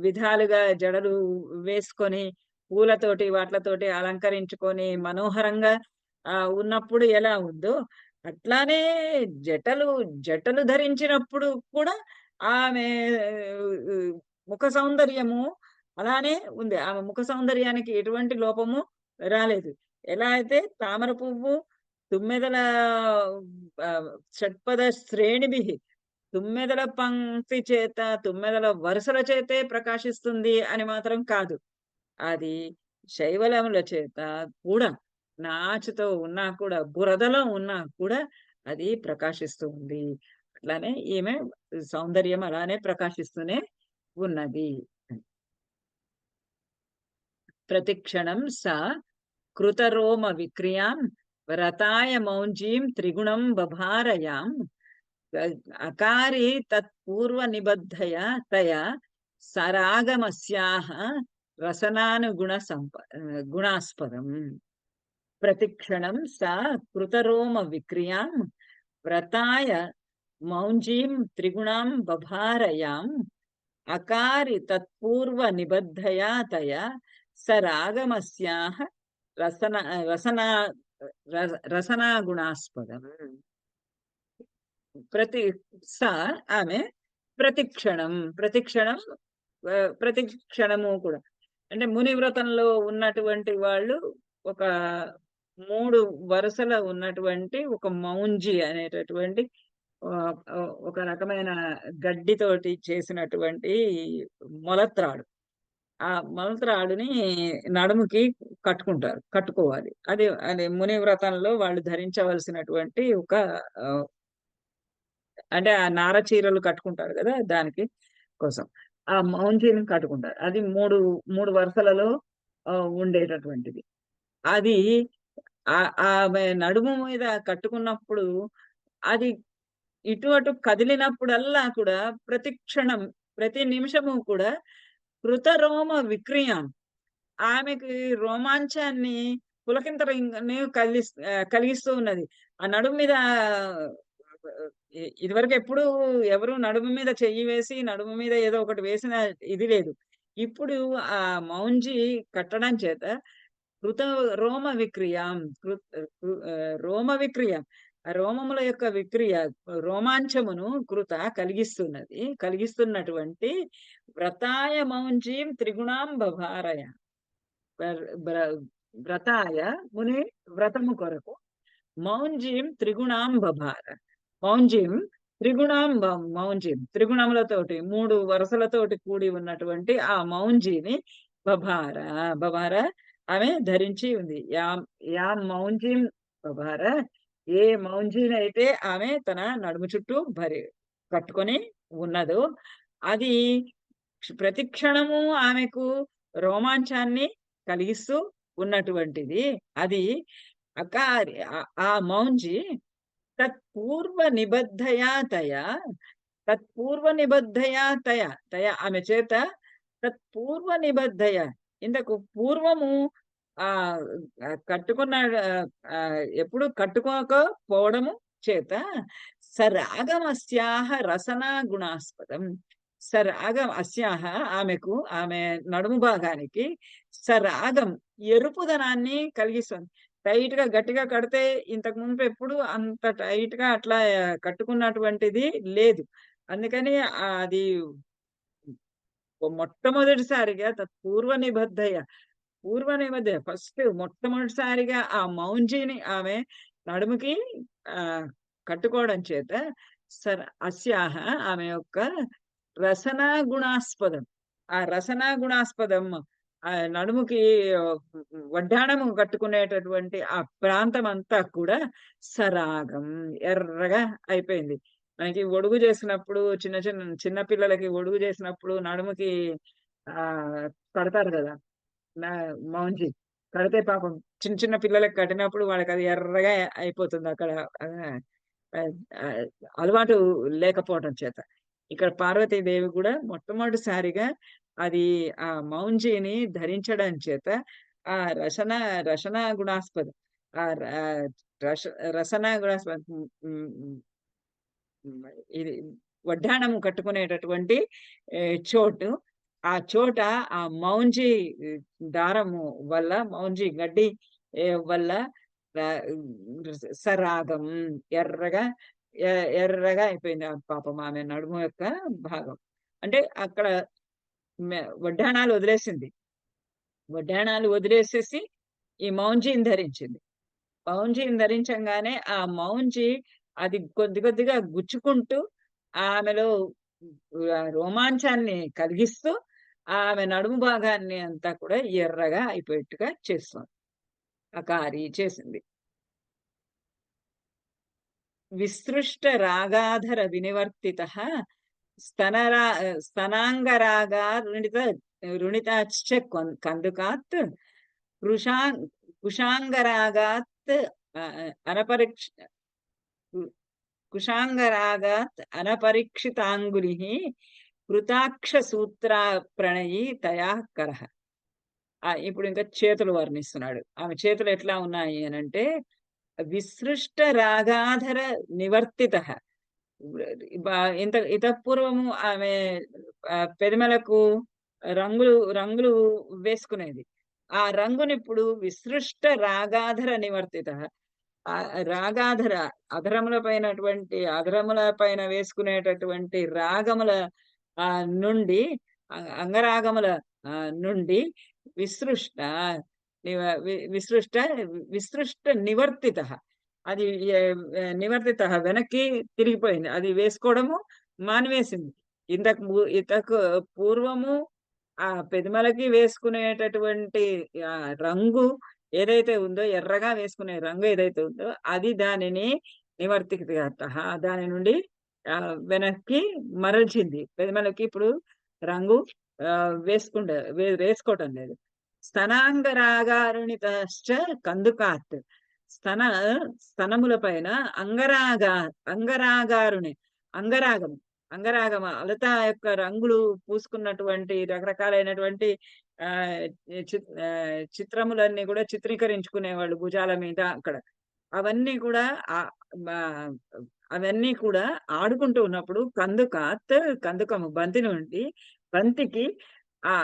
విధాలుగా జడలు వేసుకొని పూలతోటి వాట్లతోటి అలంకరించుకొని మనోహరంగా ఉన్నప్పుడు ఎలా ఉందో, అట్లానే జటలు ధరించినప్పుడు కూడా ఆమె ముఖ సౌందర్యము అలానే ఉంది. ఆమె ముఖ సౌందర్యానికి ఎటువంటి లోపము రాలేదు. ఎలా అయితే తామర పువ్వు తుమ్మెదల షట్పద శ్రేణిభి, తుమ్మెదల పంక్తి చేత, తుమ్మెదల వరుసల చేతే ప్రకాశిస్తుంది అని మాత్రం కాదు, అది శైవలముల చేత కూడా, నాచుతో ఉన్నా కూడా, బురదలో ఉన్నా కూడా అది ప్రకాశిస్తూ ఉంది. అట్లానే ఈమె సౌందర్యం అలానే ప్రకాశిస్తూనే ఉన్నది. ప్రతిక్షణం స కృతరోమ విక్రియాం వ్రతాయ మౌంజీం త్రిగుణం బభారయాం అకారి తత్పూర్వ నిబద్ధయ తయా సరాగమస్యాః రసనానుగుణ గుణాస్పదం ప్రతిక్షణం సా కృతరోమ విక్రియాం వ్రతాయ మౌంజీం త్రిగుణాం బభారయాం అకారి తత్పూర్వ నిబద్ధయా తయా సరాగమస్యాః రసన రసనా రసనాగుణాస్పదం ప్రతి స ఆమె ప్రతిక్షణం ప్రతిక్షణం ప్రతిక్షణము కూడా అంటే ముని వ్రతంలో ఉన్నటువంటి వాళ్ళు ఒక 3 వరుసల ఉన్నటువంటి ఒక మౌంజి అనేటటువంటి ఒక రకమైన గడ్డితోటి చేసినటువంటి మొలత్రాడు. ఆ మొలత్రాడుని నడుముకి కట్టుకోవాలి. అది అది ముని వ్రతంలో వాళ్ళు ధరించవలసినటువంటి ఒక అంటే ఆ నార చీరలు కట్టుకుంటారు కదా! దానికి కోసం. ఆ మౌంజీని కట్టుకుంటారు. అది 3 వరుసలలో ఉండేటటువంటిది. అది ఆమె నడుము మీద కట్టుకున్నప్పుడు అది ఇటు అటు కదిలినప్పుడల్లా కూడా ప్రతి క్షణం, ప్రతి నిమిషము కూడా కృతరోమ విక్రియాం ఆమెకి రోమాంచాన్ని పులకింతని కలిగిస్తూ ఉన్నది. ఆ నడుము మీద ఇదివరకు ఎప్పుడు ఎవరు నడుము మీద చెయ్యి వేసి, నడుము మీద ఏదో ఒకటి వేసిన ఇది లేదు. ఇప్పుడు ఆ మౌంజి కట్టడం చేత కృత రోమ విక్రియాం రోమ విక్రియ ఆ రోమముల యొక్క విక్రియ రోమాంచమును కృత కలిగిస్తున్నటువంటి వ్రతాయ మౌంజీం త్రిగుణాం బభారయ వ్రతాయ ముని వ్రతము కొరకు మౌంజీం త్రిగుణాం బభార మౌంజీం మౌంజీం త్రిగుణములతోటి 3 వరుసలతోటి కూడి ఉన్నటువంటి ఆ మౌంజీని బభార ఆమె ధరించి ఉంది. యా మౌంజీం బభార ఏ మౌంజీనైతే ఆమె తన నడుము చుట్టూ కట్టుకొని ఉన్నదో అది ప్రతి క్షణము ఆమెకు రోమాంచాన్ని కలిగిస్తూ ఉన్నటువంటిది. అది అకారి ఆ మౌంజి తత్పూర్వ నిబద్ధయా తయా ఆమె చేత తత్పూర్వ నిబద్ధయ ఇంతకు పూర్వము ఆ కట్టుకున్న ఎప్పుడు కట్టుకోకపోవడము చేత సరాగమస్యాహ రసనా గుణాస్పదం సరాగం అస్యాహ ఆమెకు ఆమె నడుము భాగానికి సరాగం ఎరుపుదనాన్ని కలిగిస్తుంది. టైట్ గా గట్టిగా కడితే ఇంతకు ముందు ఎప్పుడు అంత టైట్ గా అట్లా కట్టుకున్నటువంటిది లేదు. అందుకని అది మొట్టమొదటిసారిగా పూర్వ నిబద్ధయ ఫస్ట్ మొట్టమొదటిసారిగా ఆ మౌంజీని ఆమె నడుముకి కట్టుకోవడం చేత అస్యాహ ఆమె యొక్క రసనా గుణాస్పదం ఆ రసనా గుణాస్పదం ఆ నడుముకి వడ్డాణము కట్టుకునేటటువంటి ఆ ప్రాంతం అంతా కూడా సరాగం ఎర్రగా అయిపోయింది. మనకి ఒడుగు చేసినప్పుడు చిన్న పిల్లలకి ఒడుగు చేసినప్పుడు నడుముకి కడతారు కదా మౌంజి కడితే పాపం చిన్న పిల్లలకి కట్టినప్పుడు వాళ్ళకి అది ఎర్రగా అయిపోతుంది అక్కడ అలవాటు లేకపోవడం చేత. ఇక్కడ పార్వతీదేవి కూడా మొట్టమొదటిసారిగా అది ఆ మౌంజీని ధరించడం చేత ఆ రసన గుణాస్పదం ఆ రసన గుణాస్పదం ఇది వడ్డాణము కట్టుకునేటటువంటి చోటు ఆ చోట ఆ మౌంజి దారము వల్ల మౌంజి గడ్డి వల్ల సరాగం ఎర్రగా అయిపోయింది ఆ పాపం ఆమె నడుము యొక్క భాగం. అంటే అక్కడ వడ్డాణాలు వదిలేసేసి ఈ మౌంజీని ధరించింది. మౌంజీని ధరించంగానే ఆ మౌంజి అది కొద్దిగా గుచ్చుకుంటూ ఆమెలో రోమాంచాన్ని కలిగిస్తూ ఆమె నడుము భాగాన్ని అంతా కూడా ఎర్రగా అయిపోయేట్టుగా చేస్తుంది. అకారి చేసింది. విసృష్ట రాగాధర వినివర్తిత స్తనాంగరాగా రుణితాశ్చ కందుకాత్ కుశాంగరాగాత్ అనపరిక్ష కు కుశాంగరాగాత్ అనపరీక్షితాంగులిః కృతాక్ష సూత్రా ప్రణయీ తయా కరః. ఇప్పుడు ఇంకా చేతులు వర్ణిస్తున్నాడు. ఆమె చేతులు ఎట్లా ఉన్నాయి అనంటే, విసృష్ట రాగాధర నివర్తితః. బ ఇంత ఇతః పూర్వము ఆమె పెదవులకు రంగులు రంగులు వేసుకునేది. ఆ రంగునిప్పుడు విసృష్ట రాగాధర నివర్తితః. రాగాధర అధరముల పైనటువంటి అధరముల పైన వేసుకునేటటువంటి రాగముల నుండి అంగరాగముల నుండి విసృష్ట విసృష్ట విసృష్ట నివర్తితః. అది నివర్తితః వెనక్కి తిరిగిపోయింది. అది వేసుకోవడము మానివేసింది. ఇంతకు పూర్వము ఆ పెదవులకి వేసుకునేటటువంటి రంగు ఏదైతే ఉందో, ఎర్రగా వేసుకునే రంగు ఏదైతే ఉందో, అది దానిని నివర్తితః దాని నుండి వెనక్కి మరల్చింది. పెదవులకి ఇప్పుడు రంగు వేసుకోవటం లేదు. స్తనాంగరాగారుణితశ్చ కందుకాత్. స్తన స్తనముల పైన అంగరాగారుణి అంగరాగం అంగరాగం అలత యొక్క రంగులు పూసుకున్నటువంటి రకరకాలైనటువంటి ఆ చిత్రములన్నీ కూడా చిత్రీకరించుకునేవాళ్ళు భుజాల మీద అక్కడ. అవన్నీ కూడా అవన్నీ కూడా ఆడుకుంటూ ఉన్నప్పుడు కందుకము బంతి నుండి బంతికి ఆ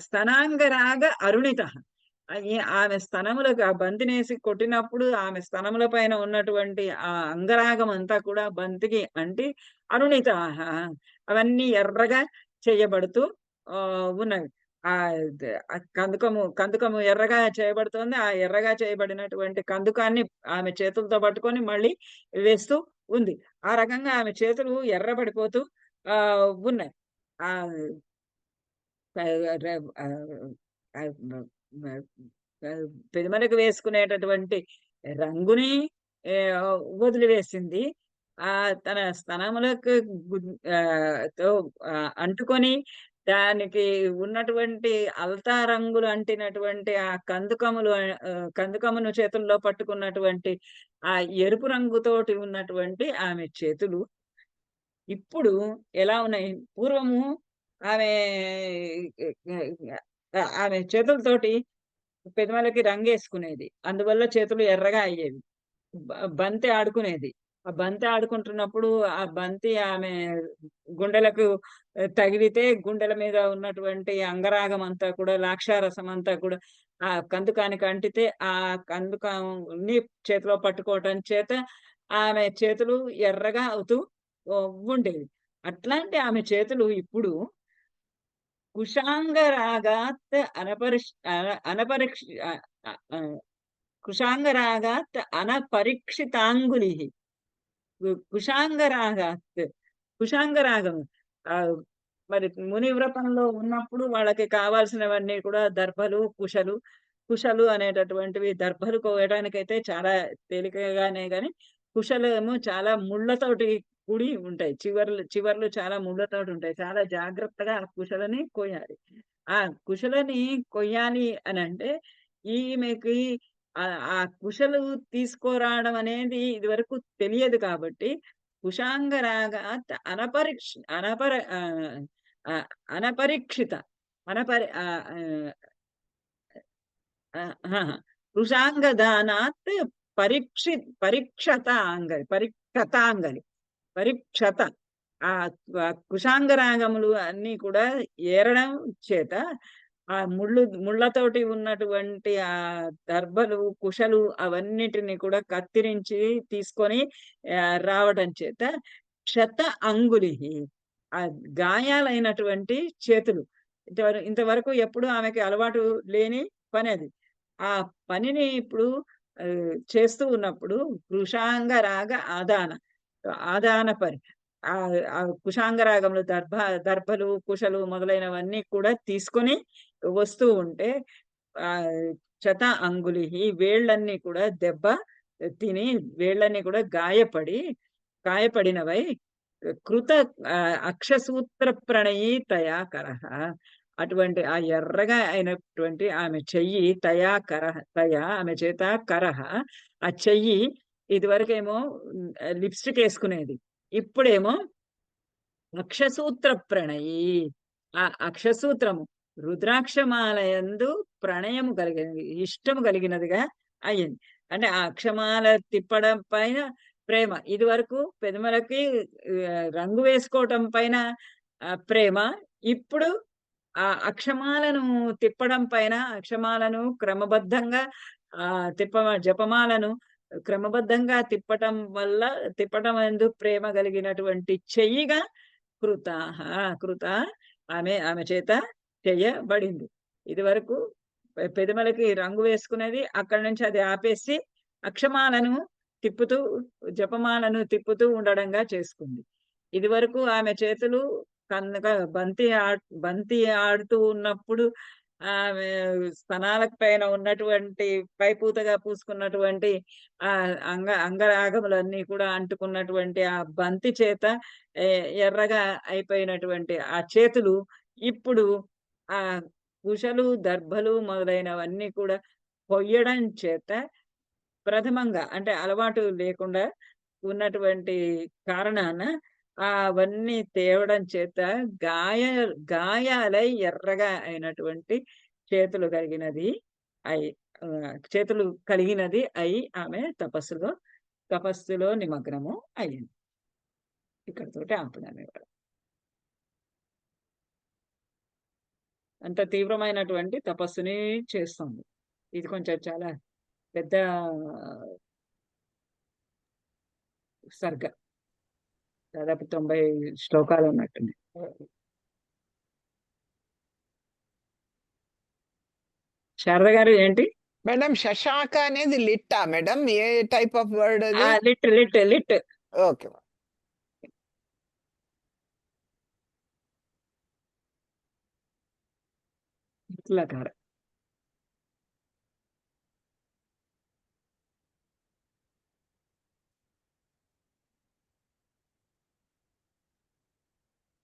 స్తనాంగరాగ అరుణిత. ఆమె స్తనములకు ఆ బంతినేసి కొట్టినప్పుడు ఆమె స్తనముల పైన ఉన్నటువంటి ఆ అంగరాగం అంతా కూడా బంతికి అంటి అరుణిత అవన్నీ ఎర్రగా చేయబడుతూ ఉన్నవి. ఆ కందుకము ఎర్రగా చేయబడుతోంది. ఆ ఎర్రగా చేయబడినటువంటి కందుకాన్ని ఆమె చేతులతో పట్టుకొని మళ్ళీ వేస్తూ ఉంది. ఆ రకంగా ఆమె చేతులు ఎర్రబడిపోతూ ఉన్నాయి. ఆ పెదవులకు వేసుకునేటటువంటి రంగుని వదిలివేసింది. తన స్తనములకు అంటుకొని దానికి ఉన్నటువంటి అల్తా రంగులు అంటినటువంటి ఆ కందుకమును చేతుల్లో పట్టుకున్నటువంటి ఆ ఎరుపు రంగుతోటి ఉన్నటువంటి ఆమె చేతులు ఇప్పుడు ఎలా ఉన్నాయి? పూర్వము ఆమె ఆమె చేతులతోటి పెదవులకి రంగేసుకునేది. అందువల్ల చేతులు ఎర్రగా అయ్యేవి. బంతి ఆడుకునేది. ఆ బంతి ఆడుకుంటున్నప్పుడు ఆ బంతి ఆమె గుండెలకు తగిలితే గుండెల మీద ఉన్నటువంటి అంగరాగం అంతా కూడా లాక్షారసం అంతా కూడా ఆ కందుకానికి అంటితే ఆ కందుకాన్ని చేతిలో పట్టుకోవటం చేత ఆమె చేతులు ఎర్రగా అవుతూ ఉండేవి. అట్లాంటి ఆమె చేతులు ఇప్పుడు కుశాంగరాగాత్ అనపరిక్ష కుశాంగరాగాత్ అనపరీక్షితాంగులిః. కుశాంగరాగాత్ కుశాంగరాగం మరి ముని వ్రతంలో ఉన్నప్పుడు వాళ్ళకి కావాల్సినవన్నీ కూడా దర్భలు, కుశలు అనేటటువంటివి. దర్భలు కోయడానికైతే చాలా తేలికగానే గాని, కుశలేమో చాలా ముళ్ళతోటి కూడి ఉంటాయి. చివర్లు చాలా ముళ్ళతోటి ఉంటాయి. చాలా జాగ్రత్తగా ఆ కుశలని కోయాలి. ఆ కుశలని కొయ్యాలి అనంటే ఈమెకి ఆ కుశలు తీసుకురావడం అనేది ఇదివరకు తెలియదు కాబట్టి, కుశాంగరాగాత్ అనపరీక్షిత అనపరి కృషాంగదానాత్ పరీక్షతాంగలి పరీక్షత. ఆ కుశాంగరాగములు అన్నీ కూడా ఏరడం చేత ఆ ముళ్ళతోటి ఉన్నటువంటి ఆ దర్భలు, కుశలు అవన్నిటిని కూడా కత్తిరించి తీసుకొని రావడం చేత క్షత అంగులిః. ఆ గాయాలైనటువంటి చేతులు. ఇంతవరకు ఎప్పుడు ఆమెకి అలవాటు లేని పనది. ఆ పనిని ఇప్పుడు చేస్తూ ఉన్నప్పుడు కృషాంగ రాగ ఆదాన పరి కుశాంగరాగములు దర్భలు, కుశలు మొదలైనవన్నీ కూడా తీసుకొని వస్తూ ఉంటే క్షత అంగులిః వేళ్ళన్నీ కూడా దెబ్బ తిని వేళ్ళన్నీ కూడా గాయపడినవై కృత అక్షసూత్ర ప్రణయీ తయా కరః. అటువంటి ఆ ఎర్రగా అయినటువంటి ఆమె చెయ్యి తయా కరహ తయా ఆమె చేత కరహ ఆ చెయ్యి ఇదివరకేమో లిప్స్టిక్ వేసుకునేది. ఇప్పుడేమో అక్షసూత్ర ప్రణయీ. ఆ అక్షసూత్రము రుద్రాక్షమాలయందు ప్రణయము కలిగినది, ఇష్టము కలిగినదిగా అయింది. అంటే ఆ అక్షమాల తిప్పడం పైన ప్రేమ. ఇదివరకు పెదమలకి రంగు వేసుకోవటం పైన ప్రేమ. ఇప్పుడు ఆ అక్షమాలను తిప్పడం పైన అక్షమాలను క్రమబద్ధంగా జపమాలను క్రమబద్ధంగా తిప్పటం యందు ప్రేమ కలిగినటువంటి చెయ్యిగా కృతాహ కృత ఆమె చేత చెయ్యబడింది. ఇదివరకు పెదమలకి రంగు వేసుకునేది. అక్కడి నుంచి అది ఆపేసి అక్షమాలను తిప్పుతూ జపమాలను తిప్పుతూ ఉండడంగా చేసుకుంది. ఇదివరకు ఆమె చేతులు కనుక బంతి ఆడుతూ ఉన్నప్పుడు ఆమె స్తనాల పైన ఉన్నటువంటి పైపూతగా పూసుకున్నటువంటి ఆ అంగరాగములన్నీ కూడా అంటుకున్నటువంటి ఆ బంతి చేత ఎర్రగా అయిపోయినటువంటి ఆ చేతులు ఇప్పుడు ఆ కుశలు దర్భలు మొదలైనవన్నీ కూడా పొయ్యడం చేత ప్రథమంగా అంటే అలవాటు లేకుండా ఉన్నటువంటి కారణాన అవన్నీ తేవడం చేత గాయ గాయాలై ఎర్రగా అయినటువంటి చేతులు కలిగినది అయి చేతులు కలిగినది అయి ఆమె తపస్సులో నిమగ్నము అయింది. ఇక్కడితోటి ఆపుదాం ఇవాళ. అంత తీవ్రమైనటువంటి తపస్సుని చేస్తుంది. ఇది కొంచెం చాలా పెద్ద సర్గ. దాదాపు 90 శ్లోకాలు ఉన్నట్టున్నాయి. శారద గారు ఏంటి? మేడం శశాంక అనేది లిట్టా మేడం? ఏ టైప్ ఆఫ్ వర్డ్ అది? Lit lit lit. ఓకే. ఇట్లా కాదు.